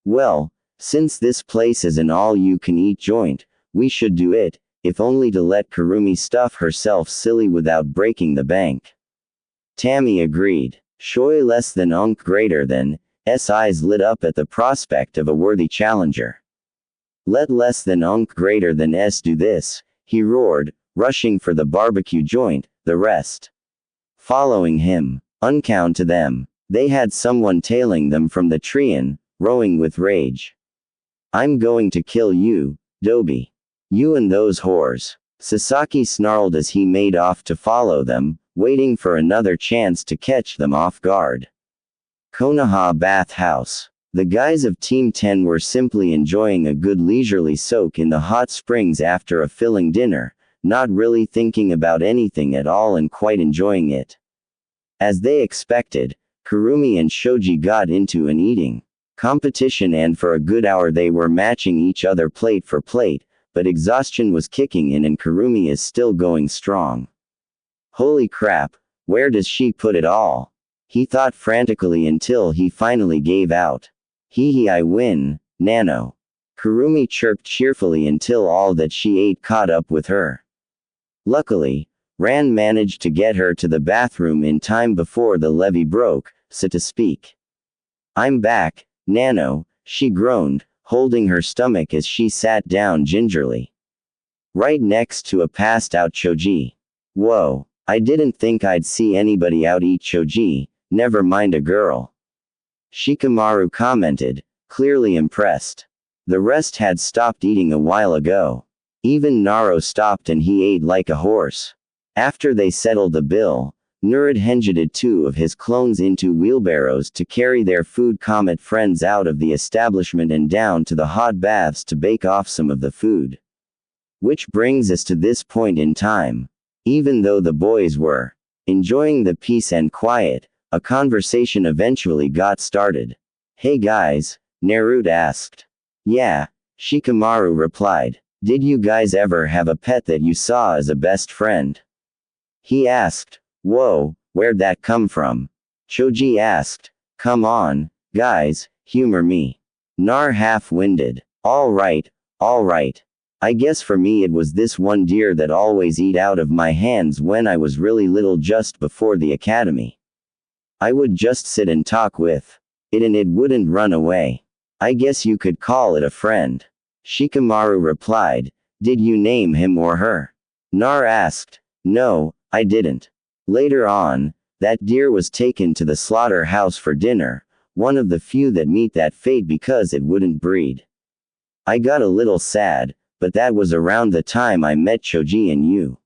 Well, since this place is an all-you-can-eat joint, we should do it, if only to let Kurumi stuff herself silly without breaking the bank. Tammy agreed. Shoi less than greater than, S eyes lit up at the prospect of a worthy challenger. Let less than greater than S do this, he roared, rushing for the barbecue joint, the rest following him. Uncount to them. They had someone tailing them from the trean, rowing with rage. I'm going to kill you, Dobi. You and those whores. Sasaki snarled as he made off to follow them, waiting for another chance to catch them off guard. Konoha Bath House. The guys of Team 10 were simply enjoying a good leisurely soak in the hot springs after a filling dinner, not really thinking about anything at all and quite enjoying it. As they expected, Kurumi and Shoji got into an eating competition and for a good hour they were matching each other plate for plate, but exhaustion was kicking in and Kurumi is still going strong. Holy crap, where does she put it all? He thought frantically until he finally gave out. Hee I win, Nano. Kurumi chirped cheerfully until all that she ate caught up with her. Luckily, Ran managed to get her to the bathroom in time before the levee broke, so to speak. I'm back, Nano, she groaned, holding her stomach as she sat down gingerly. Right next to a passed-out Choji. Whoa. I didn't think I'd see anybody out eat Choji, never mind a girl. Shikamaru commented, clearly impressed. The rest had stopped eating a while ago. Even Naro stopped and he ate like a horse. After they settled the bill, Nurud hengeted 2 of his clones into wheelbarrows to carry their food comet friends out of the establishment and down to the hot baths to bake off some of the food. Which brings us to this point in time. Even though the boys were enjoying the peace and quiet, a conversation eventually got started. "Hey guys," Nurud asked. "Yeah," Shikamaru replied. "Did you guys ever have a pet that you saw as a best friend?" He asked. "Whoa, where'd that come from?" Choji asked. "Come on, guys, humor me." Nar half-winded. All right. I guess for me it was this one deer that always eat out of my hands when I was really little just before the academy. I would just sit and talk with it and it wouldn't run away. I guess you could call it a friend." Shikamaru replied. "Did you name him or her?" Nar asked. "No, I didn't. Later on, that deer was taken to the slaughterhouse for dinner, one of the few that meet that fate because it wouldn't breed. I got a little sad, but that was around the time I met Choji and you."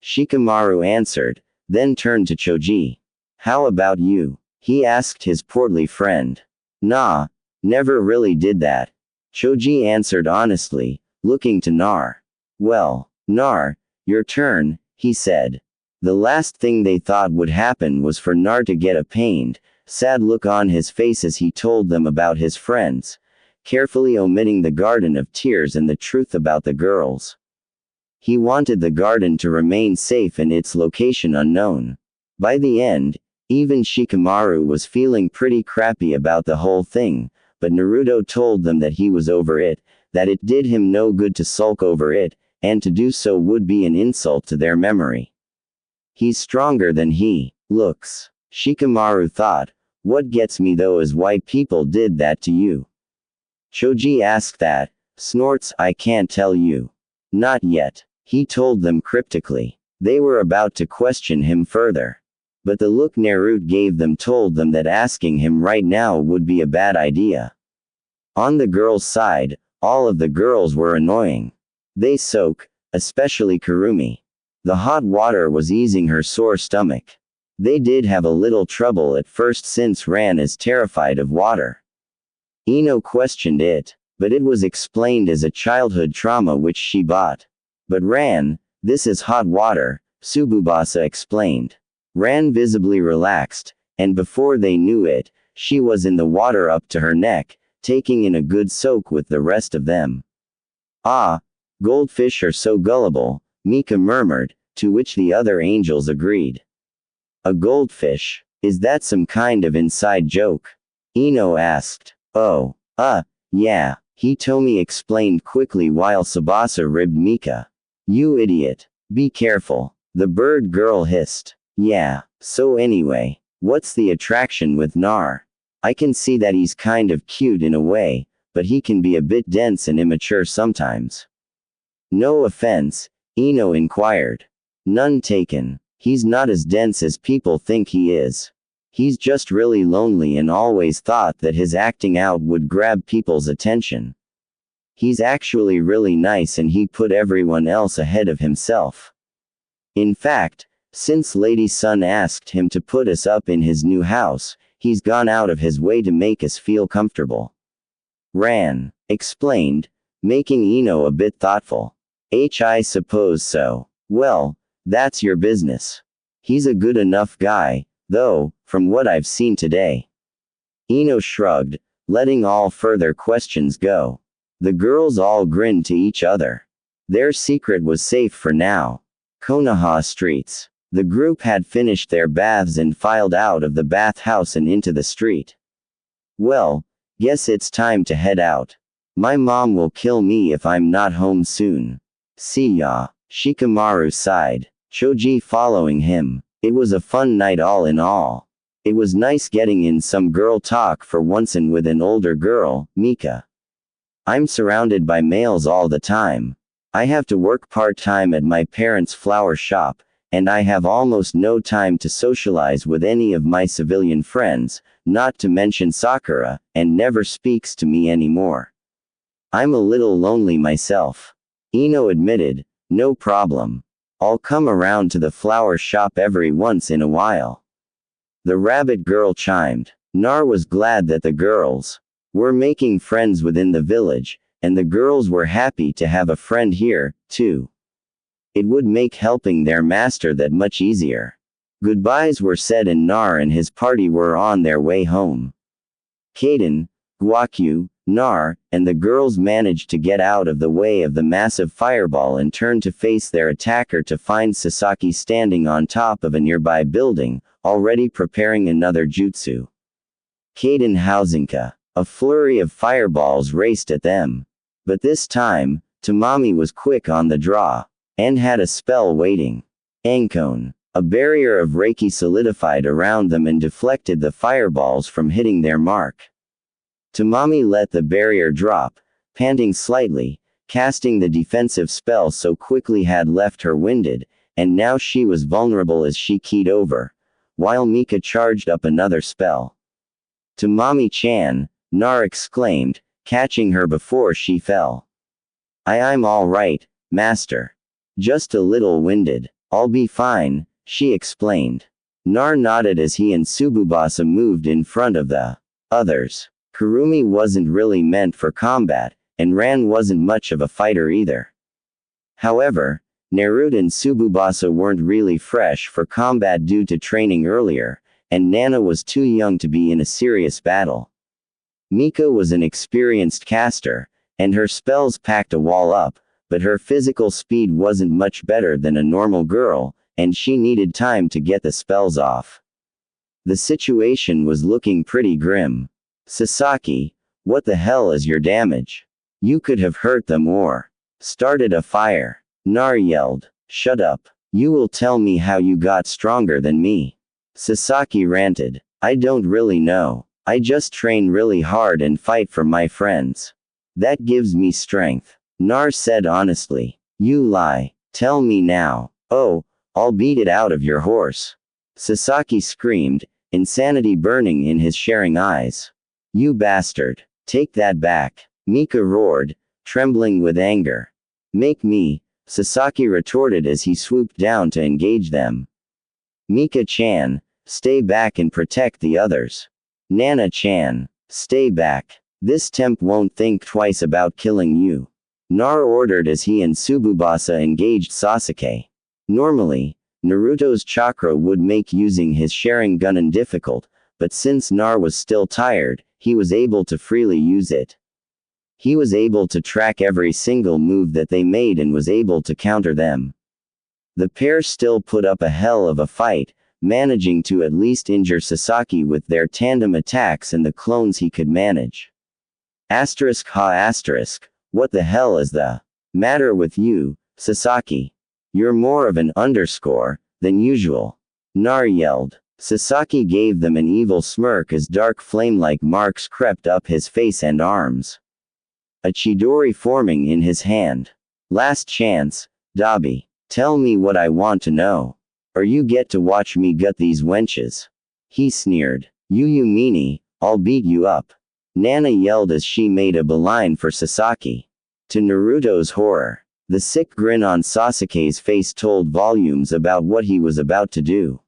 Shikamaru answered, then turned to Choji. "How about you?" he asked his portly friend. "Nah, never really did that," Choji answered honestly, looking to Nar. "Well, Nar, your turn," he said. The last thing they thought would happen was for Nar to get a pained, sad look on his face as he told them about his friends, carefully omitting the Garden of Tears and the truth about the girls. He wanted the garden to remain safe and its location unknown. By the end, even Shikamaru was feeling pretty crappy about the whole thing, but Naruto told them that he was over it, that it did him no good to sulk over it, and to do so would be an insult to their memory. He's stronger than he looks, Shikamaru thought. What gets me though is why people did that to you. Choji asked that. Snorts, I can't tell you. Not yet, he told them cryptically. They were about to question him further. But the look Naruto gave them told them that asking him right now would be a bad idea. On the girls' side, all of the girls were annoying. They soak, especially Kurumi. The hot water was easing her sore stomach. They did have a little trouble at first since Ran is terrified of water. Ino questioned it, but it was explained as a childhood trauma which she bought. But Ran, this is hot water, Tsubasa explained. Ran visibly relaxed, and before they knew it, she was in the water up to her neck, taking in a good soak with the rest of them. "Ah, goldfish are so gullible," Mika murmured, to which the other angels agreed. "A goldfish? Is that some kind of inside joke?" Ino asked. "Oh, yeah," Hitomi explained quickly while Tsubasa ribbed Mika. "You idiot. Be careful," the bird girl hissed. "Yeah, so anyway, what's the attraction with Nar? I can see that he's kind of cute in a way, but he can be a bit dense and immature sometimes." "No offense?" Ino inquired. "None taken. He's not as dense as people think he is. He's just really lonely and always thought that his acting out would grab people's attention. He's actually really nice and he put everyone else ahead of himself. In fact, since Lady Sun asked him to put us up in his new house, he's gone out of his way to make us feel comfortable." Ran explained, making Ino a bit thoughtful. I suppose so. Well, that's your business. He's a good enough guy, though, from what I've seen today. Ino shrugged, letting all further questions go. The girls all grinned to each other. Their secret was safe for now. Konoha streets. The group had finished their baths and filed out of the bathhouse and into the street. "Well, guess it's time to head out. My mom will kill me if I'm not home soon. See ya." Shikamaru sighed, Choji following him. It was a fun night all in all. It was nice getting in some girl talk for once and with an older girl, Mika. "I'm surrounded by males all the time. I have to work part-time at my parents' flower shop, and I have almost no time to socialize with any of my civilian friends, not to mention Sakura, and never speaks to me anymore. I'm a little lonely myself," Ino admitted. "No problem. I'll come around to the flower shop every once in a while. The rabbit girl chimed. Nar was glad that the girls were making friends within the village, and the girls were happy to have a friend here, too. It would make helping their master that much easier. Goodbyes were said and Nar and his party were on their way home. Kaden, Guakyu, Nar, and the girls managed to get out of the way of the massive fireball and turn to face their attacker to find Sasaki standing on top of a nearby building, already preparing another jutsu. Kaden Hausenka. A flurry of fireballs raced at them. But this time, Tamami was quick on the draw, and had a spell waiting. Ankon. A barrier of Reiki solidified around them and deflected the fireballs from hitting their mark. Tamami let the barrier drop, panting slightly, casting the defensive spell so quickly had left her winded, and now she was vulnerable as she keyed over, while Mika charged up another spell. Tamami-chan, Nar exclaimed, catching her before she fell. I'm all right, master. Just a little winded. I'll be fine, she explained. Nar nodded as he and Tsububasa moved in front of the others. Kurumi wasn't really meant for combat, and Ran wasn't much of a fighter either. However, Naruto and Tsububasa weren't really fresh for combat due to training earlier, and Nana was too young to be in a serious battle. Mika was an experienced caster, and her spells packed a wall up, but her physical speed wasn't much better than a normal girl, and she needed time to get the spells off. The situation was looking pretty grim. Sasaki, what the hell is your damage? You could have hurt them or started a fire. Nar yelled. Shut up. You will tell me how you got stronger than me. Sasaki ranted. I don't really know. I just train really hard and fight for my friends. That gives me strength. Nar said honestly. You lie. Tell me now. Oh, I'll beat it out of your horse. Sasaki screamed, insanity burning in his sharing eyes. You bastard. Take that back. Mika roared, trembling with anger. Make me, Sasaki retorted as he swooped down to engage them. Mika-chan, stay back and protect the others. Nana-chan, stay back. This temp won't think twice about killing you. Nar ordered as he and Tsububasa engaged Sasuke. Normally, Naruto's chakra would make using his sharing gun difficult, but since Nar was still tired, he was able to freely use it. He was able to track every single move that they made and was able to counter them. The pair still put up a hell of a fight, managing to at least injure Sasaki with their tandem attacks and the clones he could manage. What the hell is the matter with you, Sasaki? You're more of an underscore than usual. Nar yelled. Sasaki gave them an evil smirk as dark flame-like marks crept up his face and arms. A Chidori forming in his hand. Last chance, Dabi. Tell me what I want to know. Or you get to watch me gut these wenches. He sneered. You meanie, I'll beat you up. Nana yelled as she made a beeline for Sasaki. To Naruto's horror, the sick grin on Sasuke's face told volumes about what he was about to do.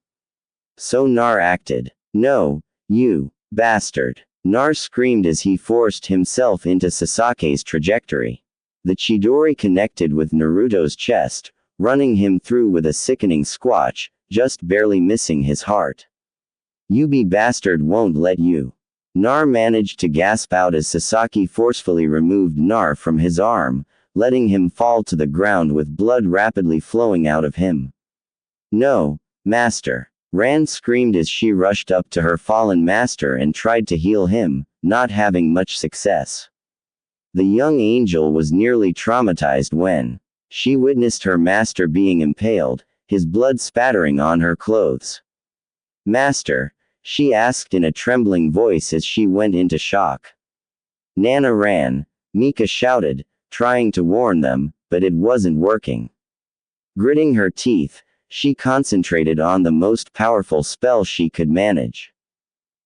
So Nar acted. No, you bastard. Nar screamed as he forced himself into Sasake's trajectory. The Chidori connected with Naruto's chest, running him through with a sickening squatch, just barely missing his heart. You bastard won't let you. Nar managed to gasp out as Sasaki forcefully removed Nar from his arm, letting him fall to the ground with blood rapidly flowing out of him. No, master. Ran screamed as she rushed up to her fallen master and tried to heal him, not having much success. The young angel was nearly traumatized when she witnessed her master being impaled, his blood spattering on her clothes. Master, she asked in a trembling voice as she went into shock. Nana ran, Mika shouted, trying to warn them, but it wasn't working. Gritting her teeth, she concentrated on the most powerful spell she could manage.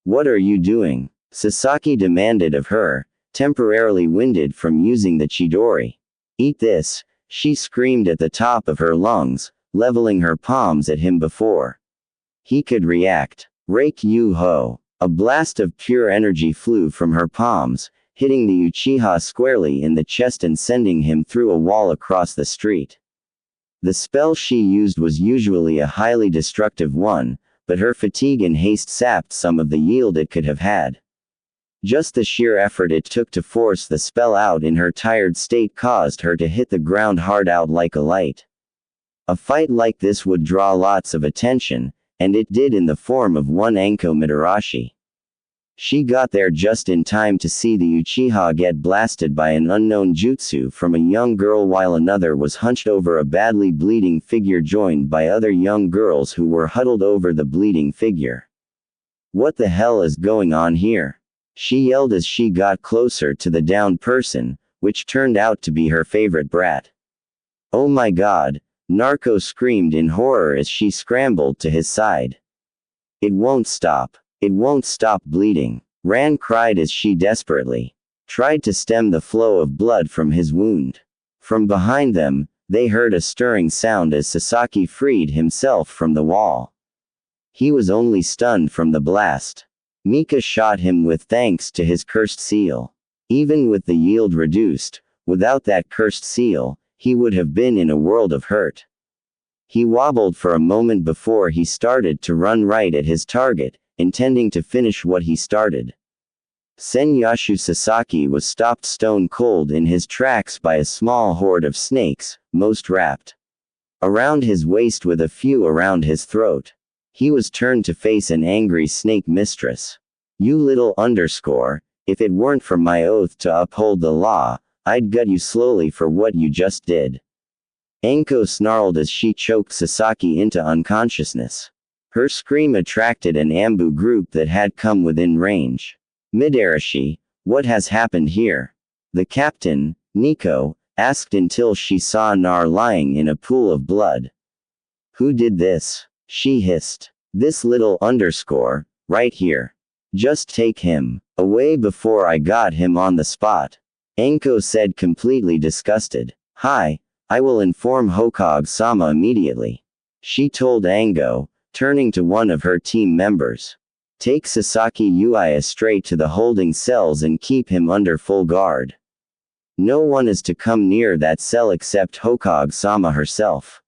What are you doing? Sasaki demanded of her, temporarily winded from using the Chidori. Eat this, she screamed at the top of her lungs, leveling her palms at him before he could react. Rake you ho! A blast of pure energy flew from her palms, hitting the Uchiha squarely in the chest and sending him through a wall across the street. The spell she used was usually a highly destructive one, but her fatigue and haste sapped some of the yield it could have had. Just the sheer effort it took to force the spell out in her tired state caused her to hit the ground hard out like a light. A fight like this would draw lots of attention, and it did in the form of one Anko Mitarashi. She got there just in time to see the Uchiha get blasted by an unknown jutsu from a young girl while another was hunched over a badly bleeding figure joined by other young girls who were huddled over the bleeding figure. What the hell is going on here? She yelled as she got closer to the downed person, which turned out to be her favorite brat. Oh my god, Narco screamed in horror as she scrambled to his side. It won't stop. It won't stop bleeding. Ran cried as she desperately tried to stem the flow of blood from his wound. From behind them, they heard a stirring sound as Sasaki freed himself from the wall. He was only stunned from the blast. Mika shot him with thanks to his cursed seal. Even with the yield reduced, without that cursed seal, he would have been in a world of hurt. He wobbled for a moment before he started to run right at his target, intending to finish what he started. Senyashu Sasaki was stopped stone cold in his tracks by a small horde of snakes, most wrapped around his waist with a few around his throat. He was turned to face an angry snake mistress. You little _, if it weren't for my oath to uphold the law, I'd gut you slowly for what you just did. Anko snarled as she choked Sasaki into unconsciousness. Her scream attracted an Ambu group that had come within range. Midarashi, what has happened here? The captain, Nico, asked until she saw Nar lying in a pool of blood. Who did this? She hissed. This little _, right here. Just take him away before I got him on the spot. Anko said completely disgusted. Hi, I will inform Hokage-sama immediately. She told Ango, turning to one of her team members. Take Sasaki Uia straight to the holding cells and keep him under full guard. No one is to come near that cell except Hokage-sama herself.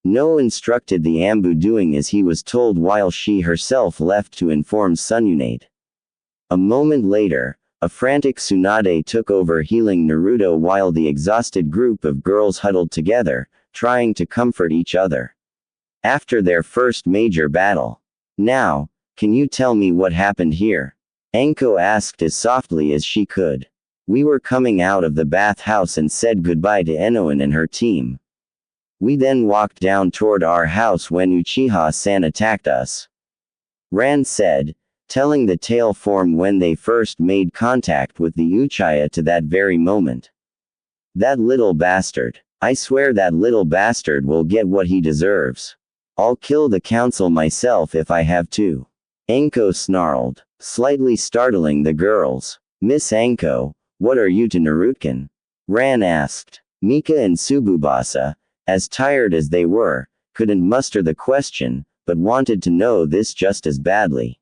No instructed the Ambu doing as he was told while she herself left to inform Sununade. A moment later, a frantic Tsunade took over healing Naruto while the exhausted group of girls huddled together, trying to comfort each other. After their first major battle. Now, can you tell me what happened here? Anko asked as softly as she could. We were coming out of the bathhouse and said goodbye to Enoen and her team. We then walked down toward our house when Uchiha-san attacked us. Ran said, telling the tale form when they first made contact with the Uchiha to that very moment. That little bastard. I swear that little bastard will get what he deserves. I'll kill the council myself if I have to. Anko snarled, slightly startling the girls. Miss Anko, what are you to Narutkin? Ran asked. Mika and Tsubasa, as tired as they were, couldn't muster the question, but wanted to know this just as badly.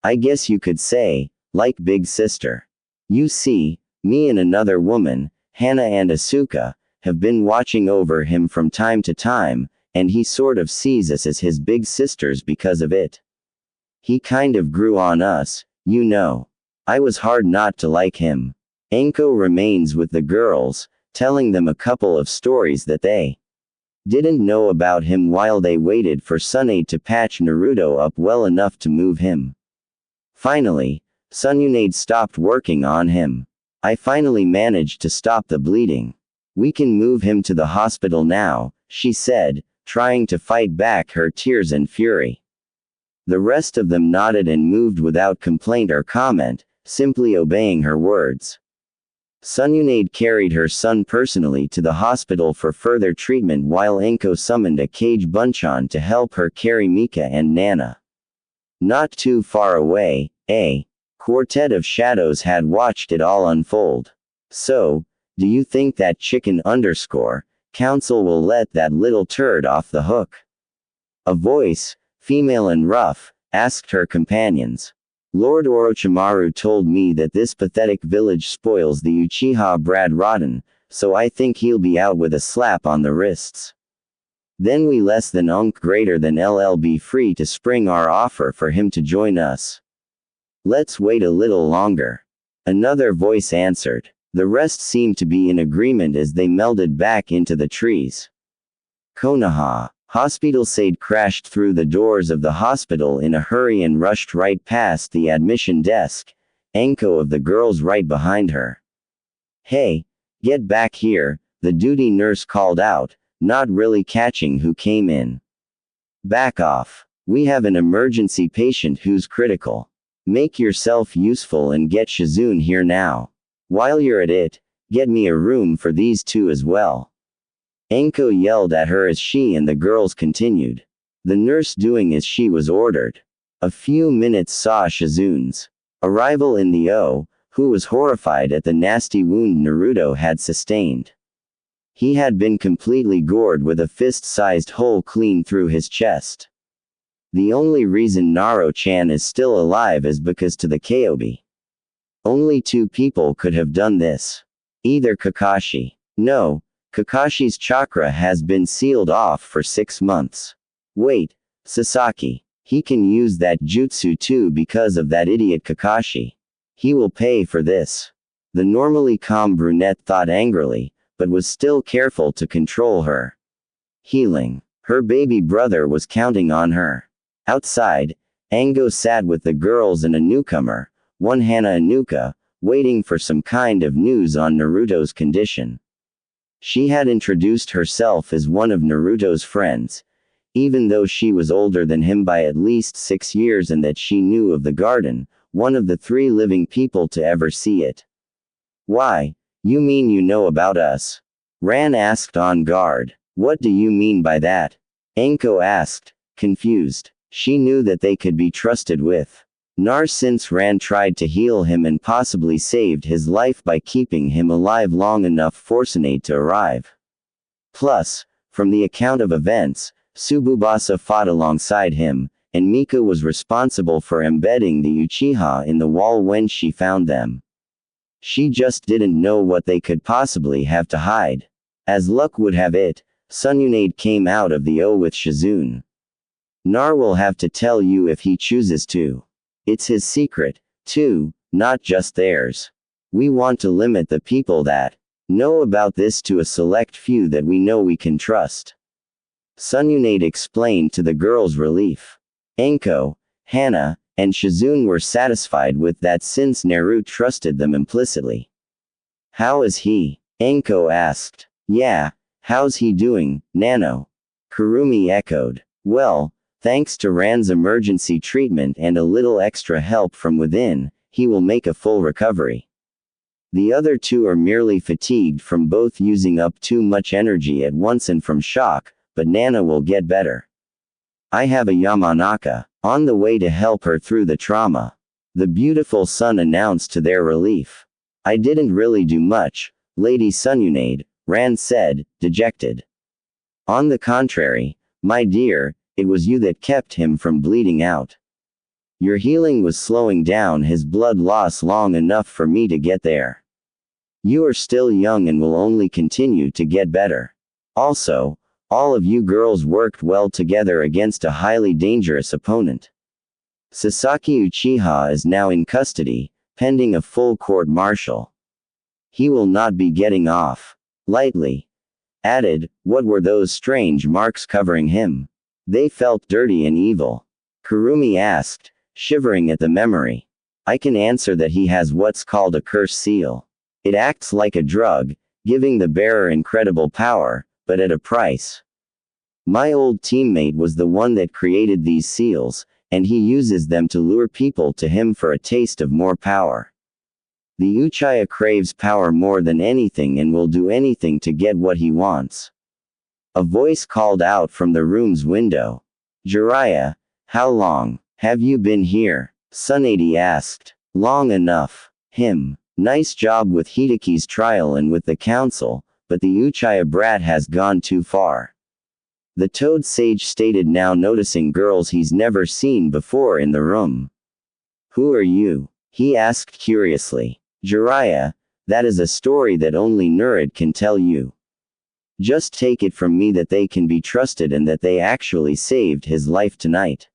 I guess you could say, like big sister. You see, me and another woman, Hana and Asuka, have been watching over him from time to time, and he sort of sees us as his big sisters because of it. He kind of grew on us, you know. I was hard not to like him. Anko remains with the girls, telling them a couple of stories that they didn't know about him while they waited for Tsunade to patch Naruto up well enough to move him. Finally, Sununade stopped working on him. I finally managed to stop the bleeding. We can move him to the hospital now, she said, trying to fight back her tears and fury. The rest of them nodded and moved without complaint or comment, simply obeying her words. Sununade carried her son personally to the hospital for further treatment while Anko summoned a Kage Bunchan to help her carry Mika and Nana. Not too far away, a quartet of shadows had watched it all unfold. So, do you think that chicken _ Council will let that little turd off the hook. A voice, female and rough, asked her companions. Lord Orochimaru told me that this pathetic village spoils the Uchiha brat rotten, so I think he'll be out with a slap on the wrists. Then we less than greater than LL free to spring our offer for him to join us. Let's wait a little longer. Another voice answered. The rest seemed to be in agreement as they melded back into the trees. Konoha. Hospital Sade crashed through the doors of the hospital in a hurry and rushed right past the admission desk, Anko of the girls right behind her. Hey, get back here, the duty nurse called out, not really catching who came in. Back off. We have an emergency patient who's critical. Make yourself useful and get Shizune here now. While you're at it, get me a room for these two as well. Anko yelled at her as she and the girls continued. The nurse doing as she was ordered. A few minutes saw Shizune's arrival in the O, who was horrified at the nasty wound Naruto had sustained. He had been completely gored with a fist-sized hole clean through his chest. The only reason Naro-chan is still alive is because to the Kyobi. Only two people could have done this. Either Kakashi. No, Kakashi's chakra has been sealed off for 6 months. Wait, Sasaki. He can use that jutsu too because of that idiot Kakashi. He will pay for this. The normally calm brunette thought angrily, but was still careful to control her healing. Her baby brother was counting on her. Outside, Ango sat with the girls and a newcomer, one Hana Inuka, waiting for some kind of news on Naruto's condition. She had introduced herself as one of Naruto's friends, even though she was older than him by at least 6 years and that she knew of the garden, one of the 3 living people to ever see it. Why, you mean you know about us? Ran asked on guard. What do you mean by that? Anko asked, confused. She knew that they could be trusted with Nar since Ran tried to heal him and possibly saved his life by keeping him alive long enough for Tsunade to arrive. Plus, from the account of events, Tsubasa fought alongside him, and Mika was responsible for embedding the Uchiha in the wall when she found them. She just didn't know what they could possibly have to hide. As luck would have it, Tsunade came out of the O with Shizune. Nar will have to tell you if he chooses to. It's his secret, too, not just theirs. We want to limit the people that know about this to a select few that we know we can trust. Tsunade explained to the girls' relief. Anko, Hana, and Shizune were satisfied with that since Naruto trusted them implicitly. How is he? Anko asked. Yeah, how's he doing, Nano? Kurumi echoed. Well, thanks to Ran's emergency treatment and a little extra help from within, he will make a full recovery. The other two are merely fatigued from both using up too much energy at once and from shock, but Nana will get better. I have a Yamanaka on the way to help her through the trauma. The beautiful sun announced to their relief. I didn't really do much, Lady Tsunade, Ran said, dejected. On the contrary, my dear, it was you that kept him from bleeding out. Your healing was slowing down his blood loss long enough for me to get there. You are still young and will only continue to get better. Also, all of you girls worked well together against a highly dangerous opponent. Sasaki Uchiha is now in custody, pending a full court-martial. He will not be getting off lightly. Added, what were those strange marks covering him? They felt dirty and evil. Kurumi asked, shivering at the memory. I can answer that he has what's called a curse seal. It acts like a drug, giving the bearer incredible power, but at a price. My old teammate was the one that created these seals, and he uses them to lure people to him for a taste of more power. The Uchiha craves power more than anything and will do anything to get what he wants. A voice called out from the room's window. Jiraiya, how long have you been here? Tsunade asked. Long enough. Nice job with Hideki's trial and with the council, but the Uchiha brat has gone too far. The Toad Sage stated, now noticing girls he's never seen before in the room. Who are you? He asked curiously. Jiraiya, that is a story that only Nerd can tell you. Just take it from me that they can be trusted and that they actually saved his life tonight.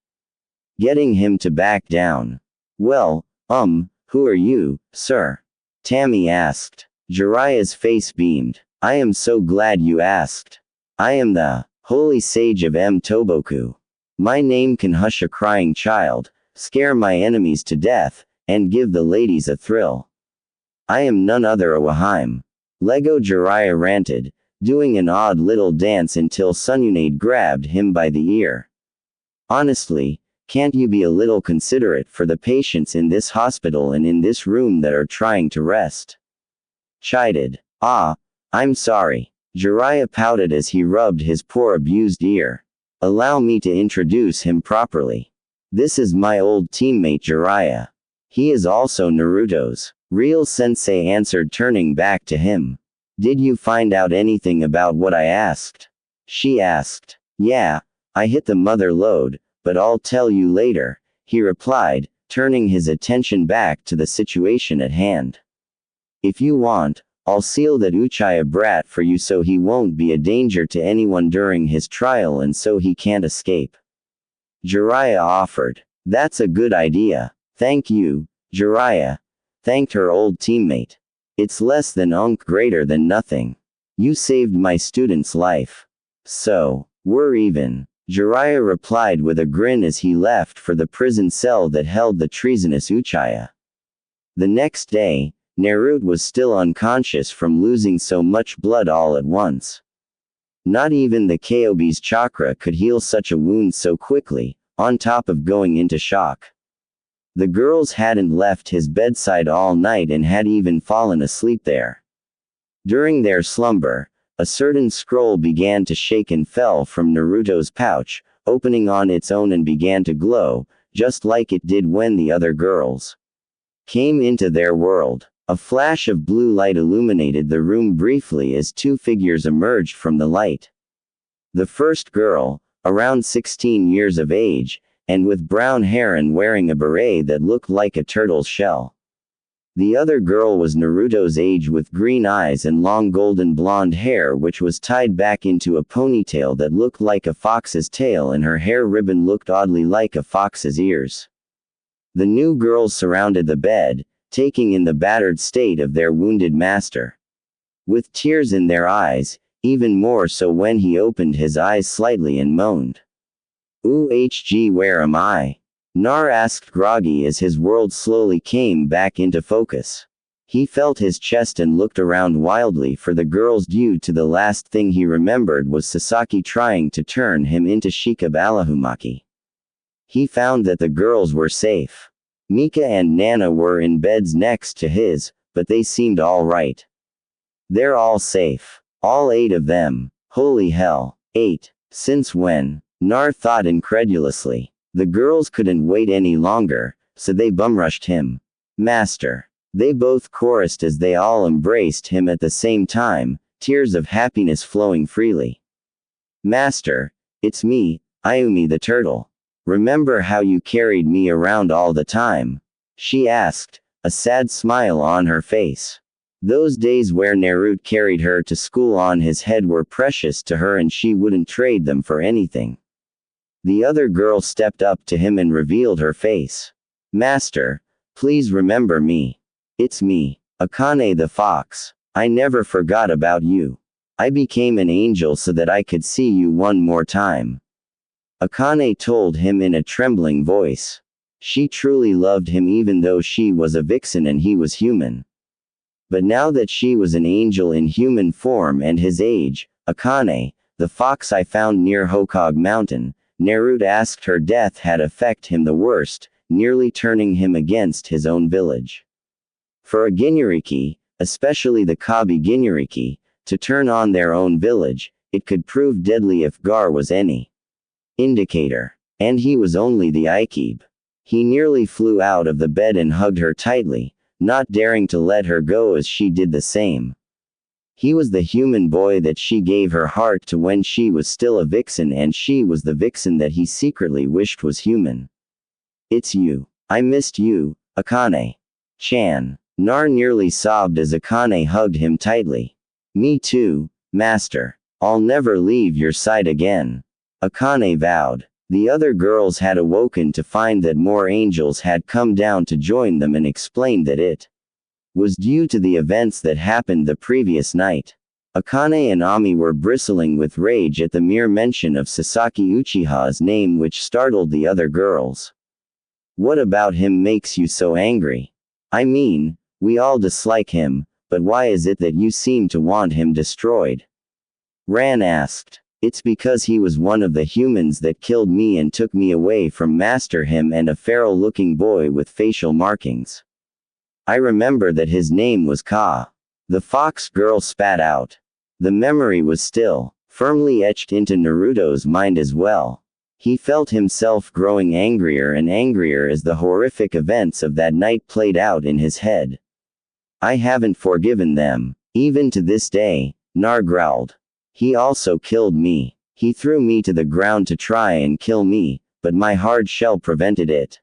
Getting him to back down. Well, who are you, sir? Tammy asked. Jiraiya's face beamed. I am so glad you asked. I am the Holy Sage of Toboku. My name can hush a crying child, scare my enemies to death, and give the ladies a thrill. I am none other a Waheim. Lego Jiraiya ranted, doing an odd little dance until Sununade grabbed him by the ear. Honestly, can't you be a little considerate for the patients in this hospital and in this room that are trying to rest? Chided. I'm sorry. Jiraiya pouted as he rubbed his poor abused ear. Allow me to introduce him properly. This is my old teammate Jiraiya. He is also Naruto's real sensei, answered, turning back to him. Did you find out anything about what I asked? She asked. Yeah, I hit the mother lode, but I'll tell you later, he replied, turning his attention back to the situation at hand. If you want, I'll seal that Uchiha brat for you so he won't be a danger to anyone during his trial and so he can't escape. Jiraiya offered. That's a good idea. Thank you, Jiraiya. Thanked her old teammate. It's less than greater than nothing. You saved my student's life. So, we're even. Jiraiya replied with a grin as he left for the prison cell that held the treasonous Uchiha. The next day, Naruto was still unconscious from losing so much blood all at once. Not even the Kyuubi's chakra could heal such a wound so quickly, on top of going into shock. The girls hadn't left his bedside all night and had even fallen asleep there. During their slumber, a certain scroll began to shake and fell from Naruto's pouch, opening on its own and began to glow, just like it did when the other girls came into their world. A flash of blue light illuminated the room briefly as two figures emerged from the light. The first girl, around 16 years of age, and with brown hair and wearing a beret that looked like a turtle's shell. The other girl was Naruto's age with green eyes and long golden blonde hair which was tied back into a ponytail that looked like a fox's tail, and her hair ribbon looked oddly like a fox's ears. The new girls surrounded the bed, taking in the battered state of their wounded master. With tears in their eyes, even more so when he opened his eyes slightly and moaned. Where am I? Nar asked groggy as his world slowly came back into focus. He felt his chest and looked around wildly for the girls due to the last thing he remembered was Sasaki trying to turn him into Shikab Alahumaki. He found that the girls were safe. Mika and Nana were in beds next to his, but they seemed all right. They're all safe. All 8 of them. Holy hell. 8. Since when? Nar thought incredulously. The girls couldn't wait any longer, so they bumrushed him. Master. They both chorused as they all embraced him at the same time, tears of happiness flowing freely. Master, it's me, Ayumi the turtle. Remember how you carried me around all the time? She asked, a sad smile on her face. Those days where Naruto carried her to school on his head were precious to her and she wouldn't trade them for anything. The other girl stepped up to him and revealed her face. Master, please remember me. It's me, Akane the fox. I never forgot about you. I became an angel so that I could see you one more time. Akane told him in a trembling voice. She truly loved him even though she was a vixen and he was human. But now that she was an angel in human form and his age, Akane, the fox I found near Hokage Mountain, Naruto asked her death had affected him the worst, nearly turning him against his own village. For a Ginuriki, especially the Kabi Ginuriki, to turn on their own village, it could prove deadly if Gar was any indicator. And he was only the Ikebe. He nearly flew out of the bed and hugged her tightly, not daring to let her go as she did the same. He was the human boy that she gave her heart to when she was still a vixen, and she was the vixen that he secretly wished was human. It's you. I missed you, Akane-chan. Nar nearly sobbed as Akane hugged him tightly. Me too, master. I'll never leave your side again, Akane vowed. The other girls had awoken to find that more angels had come down to join them and explained that it was due to the events that happened the previous night. Akane and Ami were bristling with rage at the mere mention of Sasaki Uchiha's name, which startled the other girls. What about him makes you so angry? I mean, we all dislike him, but why is it that you seem to want him destroyed? Ran asked. It's because he was one of the humans that killed me and took me away from Master Him and a feral-looking boy with facial markings. I remember that his name was Ka. The fox girl spat out. The memory was still firmly etched into Naruto's mind as well. He felt himself growing angrier and angrier as the horrific events of that night played out in his head. I haven't forgiven them, even to this day, Nar growled. He also killed me. He threw me to the ground to try and kill me, but my hard shell prevented it.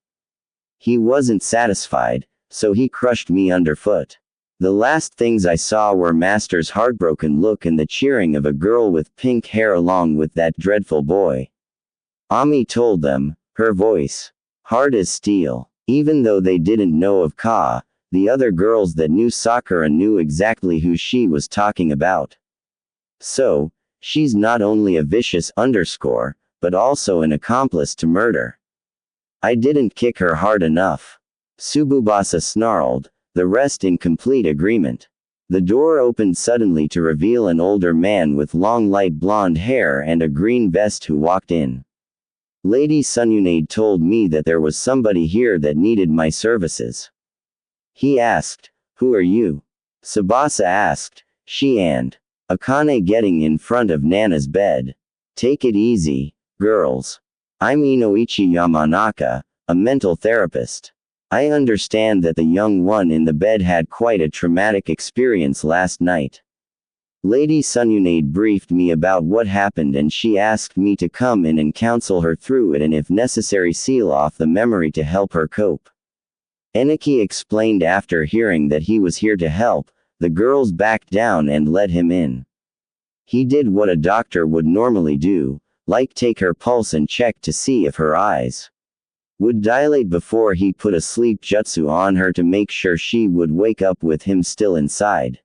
He wasn't satisfied, so he crushed me underfoot. The last things I saw were Master's heartbroken look and the cheering of a girl with pink hair along with that dreadful boy. Ami told them, her voice hard as steel. Even though they didn't know of Ka, the other girls that knew Sakura knew exactly who she was talking about. So, she's not only a vicious underscore, but also an accomplice to murder. I didn't kick her hard enough. Tsubasa snarled, the rest in complete agreement. The door opened suddenly to reveal an older man with long light blonde hair and a green vest who walked in. Lady Sununade told me that there was somebody here that needed my services. He asked, who are you? Tsubasa asked, she and Akane getting in front of Nana's bed. Take it easy, girls. I'm Inoichi Yamanaka, a mental therapist. I understand that the young one in the bed had quite a traumatic experience last night. Lady Sununade briefed me about what happened and she asked me to come in and counsel her through it and if necessary seal off the memory to help her cope. Eniki explained. After hearing that he was here to help, the girls backed down and let him in. He did what a doctor would normally do, like take her pulse and check to see if her eyes would dilate before he put a sleep jutsu on her to make sure she would wake up with him still inside.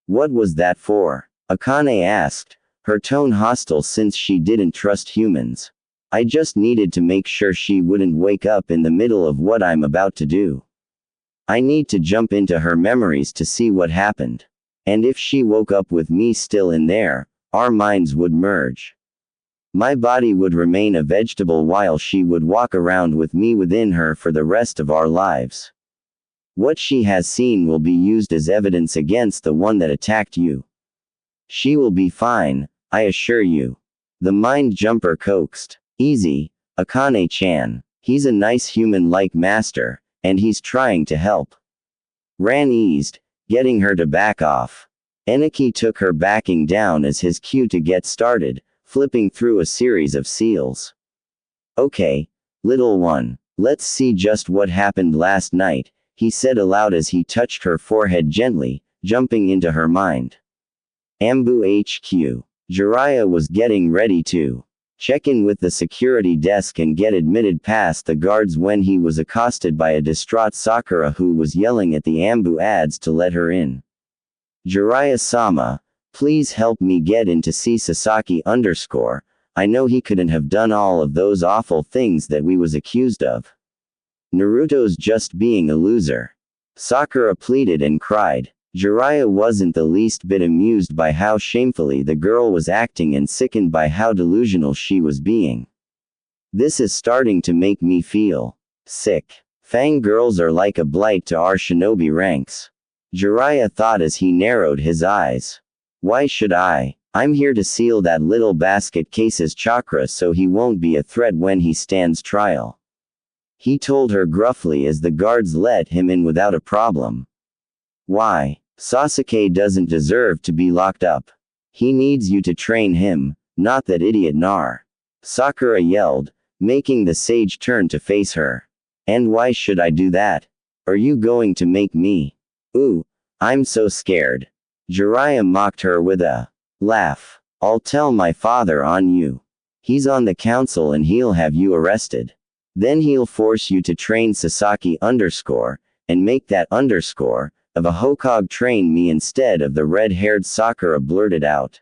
What was that for? Akane asked, her tone hostile since she didn't trust humans. I just needed to make sure she wouldn't wake up in the middle of what I'm about to do. I need to jump into her memories to see what happened. And if she woke up with me still in there, our minds would merge. My body would remain a vegetable while she would walk around with me within her for the rest of our lives. What she has seen will be used as evidence against the one that attacked you. She will be fine, I assure you. The mind jumper coaxed. Easy, Akane-chan. He's a nice human like master, and he's trying to help. Ran eased, getting her to back off. Eniki took her backing down as his cue to get started, flipping through a series of seals. Okay, little one, let's see just what happened last night, he said aloud as he touched her forehead gently, jumping into her mind. Ambu HQ. Jiraiya was getting ready to check in with the security desk and get admitted past the guards when he was accosted by a distraught Sakura who was yelling at the Ambu ads to let her in. Jiraiya-sama, please help me get in to see Sasaki _ I know he couldn't have done all of those awful things that we was accused of. Naruto's just being a loser. Sakura pleaded and cried. Jiraiya wasn't the least bit amused by how shamefully the girl was acting and sickened by how delusional she was being. This is starting to make me feel sick. Fang girls are like a blight to our shinobi ranks. Jiraiya thought as he narrowed his eyes. Why should I? I'm here to seal that little basket case's chakra so he won't be a threat when he stands trial. He told her gruffly as the guards let him in without a problem. Why? Sasuke doesn't deserve to be locked up. He needs you to train him, not that idiot Nar. Sakura yelled, making the sage turn to face her. And why should I do that? Are you going to make me? Ooh, I'm so scared. Jiraiya mocked her with a laugh. I'll tell my father on you. He's on the council and he'll have you arrested. Then he'll force you to train Sasaki _ and make that _ of a Hokage train me instead of the red-haired Sakura blurted out.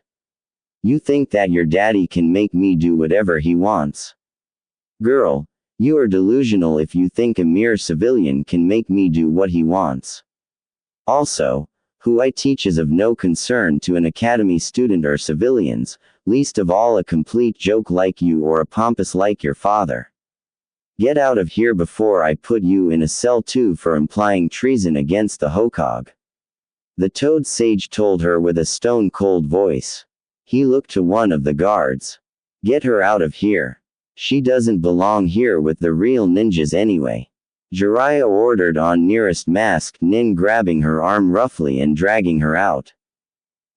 You think that your daddy can make me do whatever he wants? Girl, you are delusional if you think a mere civilian can make me do what he wants. Also, who I teach is of no concern to an academy student or civilians, least of all a complete joke like you or a pompous like your father. Get out of here before I put you in a cell too for implying treason against the Hokage. The Toad Sage told her with a stone-cold voice. He looked to one of the guards. Get her out of here. She doesn't belong here with the real ninjas anyway. Jiraiya ordered on nearest masked nin, grabbing her arm roughly and dragging her out.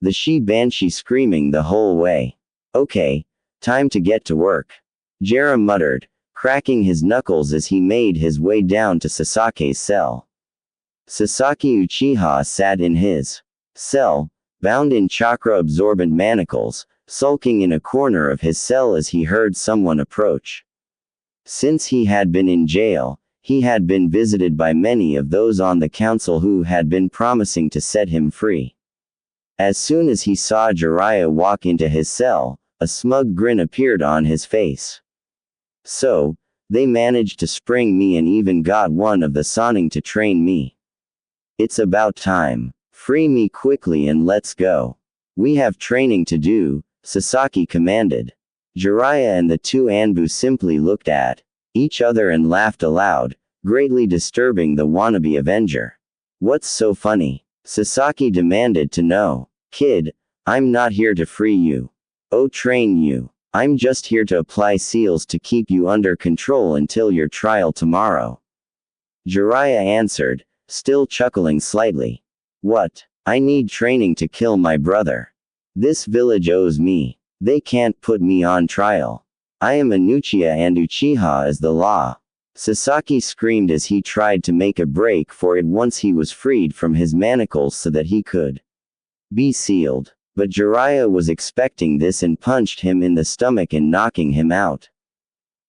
The she-banshee screaming the whole way. Okay, time to get to work. Jiraiya muttered, cracking his knuckles as he made his way down to Sasake's cell. Sasaki Uchiha sat in his cell, bound in chakra-absorbent manacles, sulking in a corner of his cell as he heard someone approach. Since he had been in jail, he had been visited by many of those on the council who had been promising to set him free. As soon as he saw Jiraiya walk into his cell, a smug grin appeared on his face. So, they managed to spring me and even got one of the Sannin to train me. It's about time. Free me quickly and let's go. We have training to do, Sasaki commanded. Jiraiya and the two Anbu simply looked at each other and laughed aloud, greatly disturbing the wannabe Avenger. What's so funny? Sasaki demanded to know. Kid, I'm not here to free you. Oh, train you. I'm just here to apply seals to keep you under control until your trial tomorrow. Jiraiya answered, still chuckling slightly. What? I need training to kill my brother. This village owes me. They can't put me on trial. I am an Uchiha and Uchiha is the law. Sasaki screamed as he tried to make a break for it once he was freed from his manacles so that he could be sealed. But Jiraiya was expecting this and punched him in the stomach and knocking him out.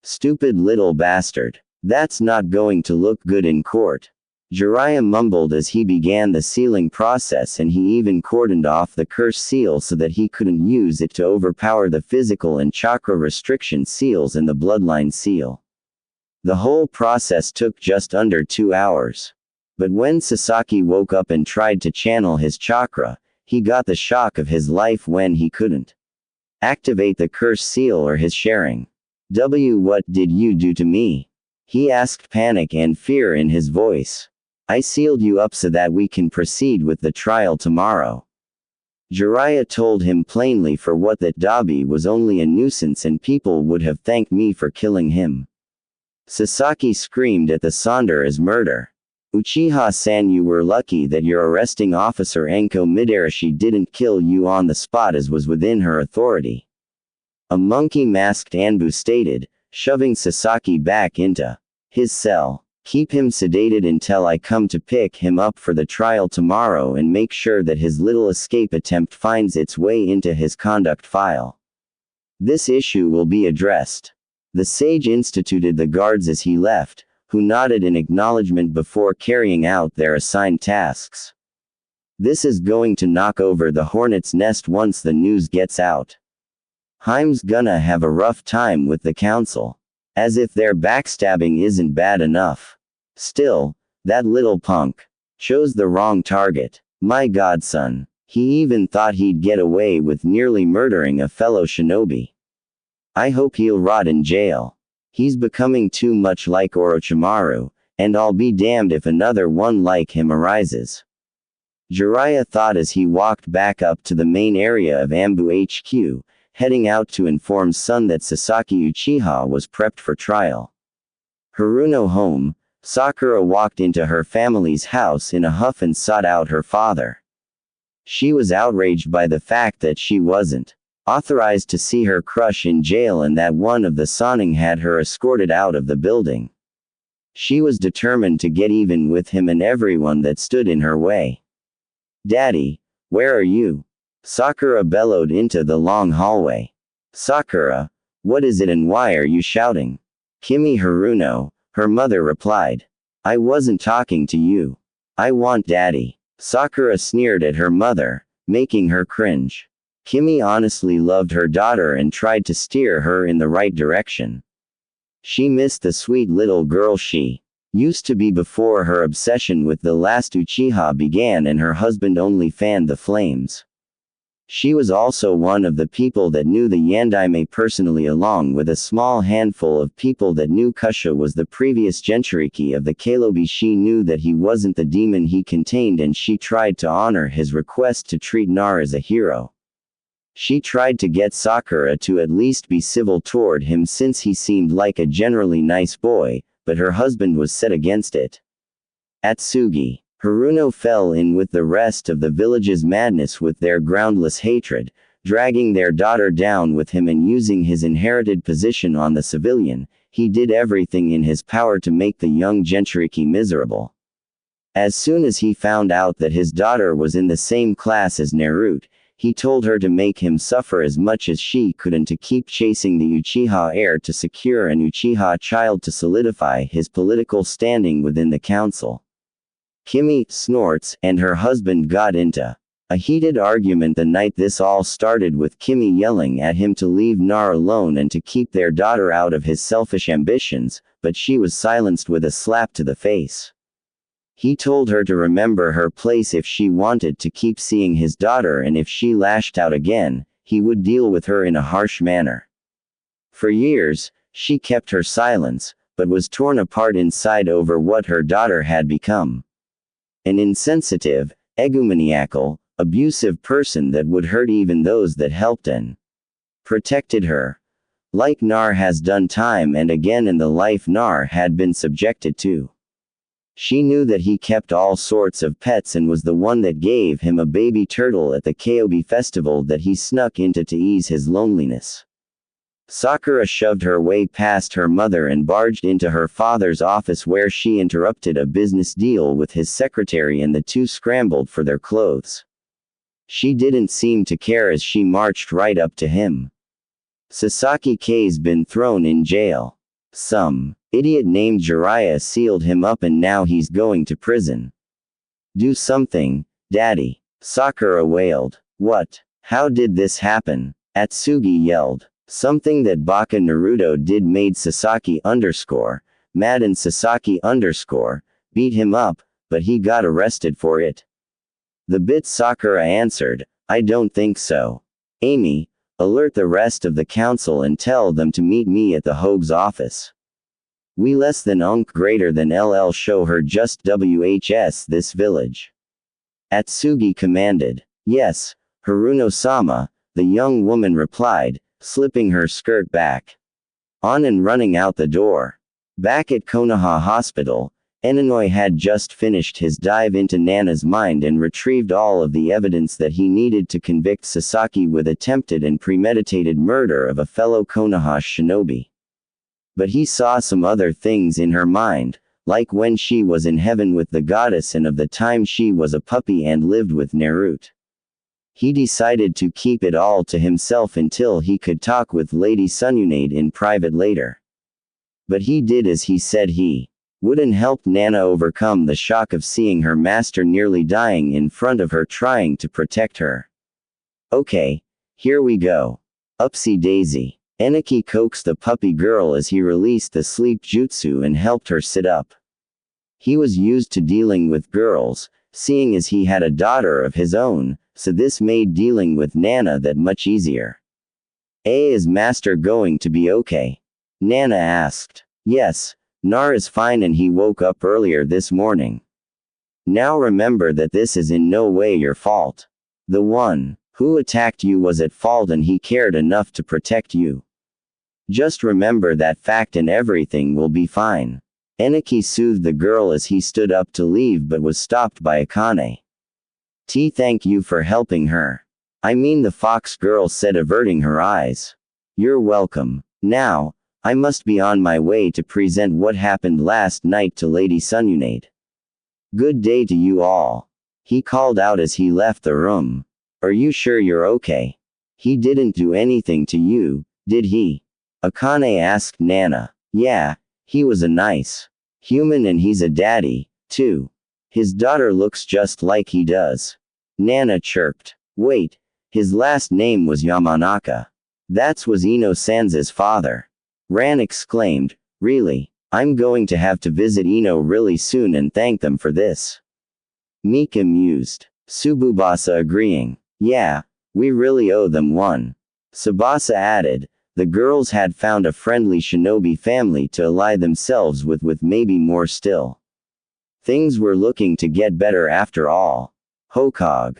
Stupid little bastard. That's not going to look good in court. Jiraiya mumbled as he began the sealing process, and he even cordoned off the curse seal so that he couldn't use it to overpower the physical and chakra restriction seals and the bloodline seal. The whole process took just under 2 hours. But when Sasaki woke up and tried to channel his chakra, he got the shock of his life when he couldn't activate the curse seal or his sharing. What did you do to me? He asked, panic and fear in his voice. I sealed you up so that we can proceed with the trial tomorrow. Jiraiya told him plainly for what that Dabi was only a nuisance and people would have thanked me for killing him. Sasaki screamed at the Sanda's murder. Uchiha-san, you were lucky that your arresting officer Enko Midarashi didn't kill you on the spot as was within her authority. A monkey-masked Anbu stated, shoving Sasaki back into his cell. Keep him sedated until I come to pick him up for the trial tomorrow and make sure that his little escape attempt finds its way into his conduct file. This issue will be addressed. The sage instituted the guards as he left, who nodded in acknowledgement before carrying out their assigned tasks. This is going to knock over the hornet's nest once the news gets out. Haim's gonna have a rough time with the council. As if their backstabbing isn't bad enough. Still, that little punk chose the wrong target. My godson. He even thought he'd get away with nearly murdering a fellow shinobi. I hope he'll rot in jail. He's becoming too much like Orochimaru, and I'll be damned if another one like him arises. Jiraiya thought as he walked back up to the main area of Anbu HQ, heading out to inform Sun that Sasaki Uchiha was prepped for trial. Haruno home, Sakura walked into her family's house in a huff and sought out her father. She was outraged by the fact that she wasn't authorized to see her crush in jail and that one of the Sonning had her escorted out of the building. She was determined to get even with him and everyone that stood in her way. "Daddy, where are you?" Sakura bellowed into the long hallway. "Sakura, what is it and why are you shouting?" "Kimi Haruno," her mother replied. "I wasn't talking to you. I want Daddy." Sakura sneered at her mother, making her cringe. Kimi honestly loved her daughter and tried to steer her in the right direction. She missed the sweet little girl she used to be before her obsession with the last Uchiha began and her husband only fanned the flames. She was also one of the people that knew the Yandaime personally, along with a small handful of people that knew Kusha was the previous Jinchuriki of the Kalobi. She knew that he wasn't the demon he contained and she tried to honor his request to treat Nar as a hero. She tried to get Sakura to at least be civil toward him since he seemed like a generally nice boy, but her husband was set against it. Atsugi. Haruno fell in with the rest of the village's madness with their groundless hatred, dragging their daughter down with him and using his inherited position on the civilian. He did everything in his power to make the young Jinchuriki miserable. As soon as he found out that his daughter was in the same class as Naruto, he told her to make him suffer as much as she could and to keep chasing the Uchiha heir to secure an Uchiha child to solidify his political standing within the council. Kimi snorts, and her husband got into a heated argument the night this all started, with Kimi yelling at him to leave Nar alone and to keep their daughter out of his selfish ambitions, but she was silenced with a slap to the face. He told her to remember her place if she wanted to keep seeing his daughter, and if she lashed out again, he would deal with her in a harsh manner. For years, she kept her silence, but was torn apart inside over what her daughter had become. An insensitive, egomaniacal, abusive person that would hurt even those that helped and protected her. Like Nar has done time and again in the life Nar had been subjected to. She knew that he kept all sorts of pets and was the one that gave him a baby turtle at the Kyobi festival that he snuck into to ease his loneliness. Sakura shoved her way past her mother and barged into her father's office, where she interrupted a business deal with his secretary and the two scrambled for their clothes. She didn't seem to care as she marched right up to him. "Sasaki K's been thrown in jail. Some idiot named Jiraiya sealed him up and now he's going to prison. Do something, Daddy," Sakura wailed. "What? How did this happen?" Atsugi yelled. "Something that Baka Naruto did made Sasaki mad and Sasaki beat him up, but he got arrested for it." The bit Sakura answered, "I don't think so. Amy, alert the rest of the council and tell them to meet me at the Hogue's office. We less than greater than LL show her just WHS this village." Atsugi commanded. "Yes, Haruno-sama," the young woman replied, slipping her skirt back on and running out the door. Back at Konoha Hospital, Eninoy had just finished his dive into Nana's mind and retrieved all of the evidence that he needed to convict Sasaki with attempted and premeditated murder of a fellow Konoha shinobi. But he saw some other things in her mind, like when she was in heaven with the goddess and of the time she was a puppy and lived with Naruto. He decided to keep it all to himself until he could talk with Lady Sununade in private later. But he did as he said he would and helped Nana overcome the shock of seeing her master nearly dying in front of her trying to protect her. "Okay, here we go. Upsy daisy." Eniki coaxed the puppy girl as he released the sleep jutsu and helped her sit up. He was used to dealing with girls, seeing as he had a daughter of his own, so this made dealing with Nana that much easier. Is Master going to be okay?" Nana asked. "Yes, Nar is fine and he woke up earlier this morning. Now remember that this is in no way your fault. The one who attacked you was at fault and he cared enough to protect you. Just remember that fact and everything will be fine." Eniki soothed the girl as he stood up to leave but was stopped by Akane. Thank you for helping her. I mean, the fox girl said, averting her eyes. You're welcome. Now, I must be on my way to present what happened last night to Lady Sununade. Good day to you all. He called out as he left the room. Are you sure you're okay? He didn't do anything to you, did he? Akane asked Nana. Yeah, he was a nice human and he's a daddy, too. His daughter looks just like he does. Nana chirped. Wait, his last name was Yamanaka. That was Ino-san's father. Ran exclaimed, really? I'm going to have to visit Ino really soon and thank them for this. Mika mused. Tsubasa agreeing. Yeah, we really owe them one. Tsubasa added, the girls had found a friendly shinobi family to ally themselves with maybe more still. Things were looking to get better after all. Hokage.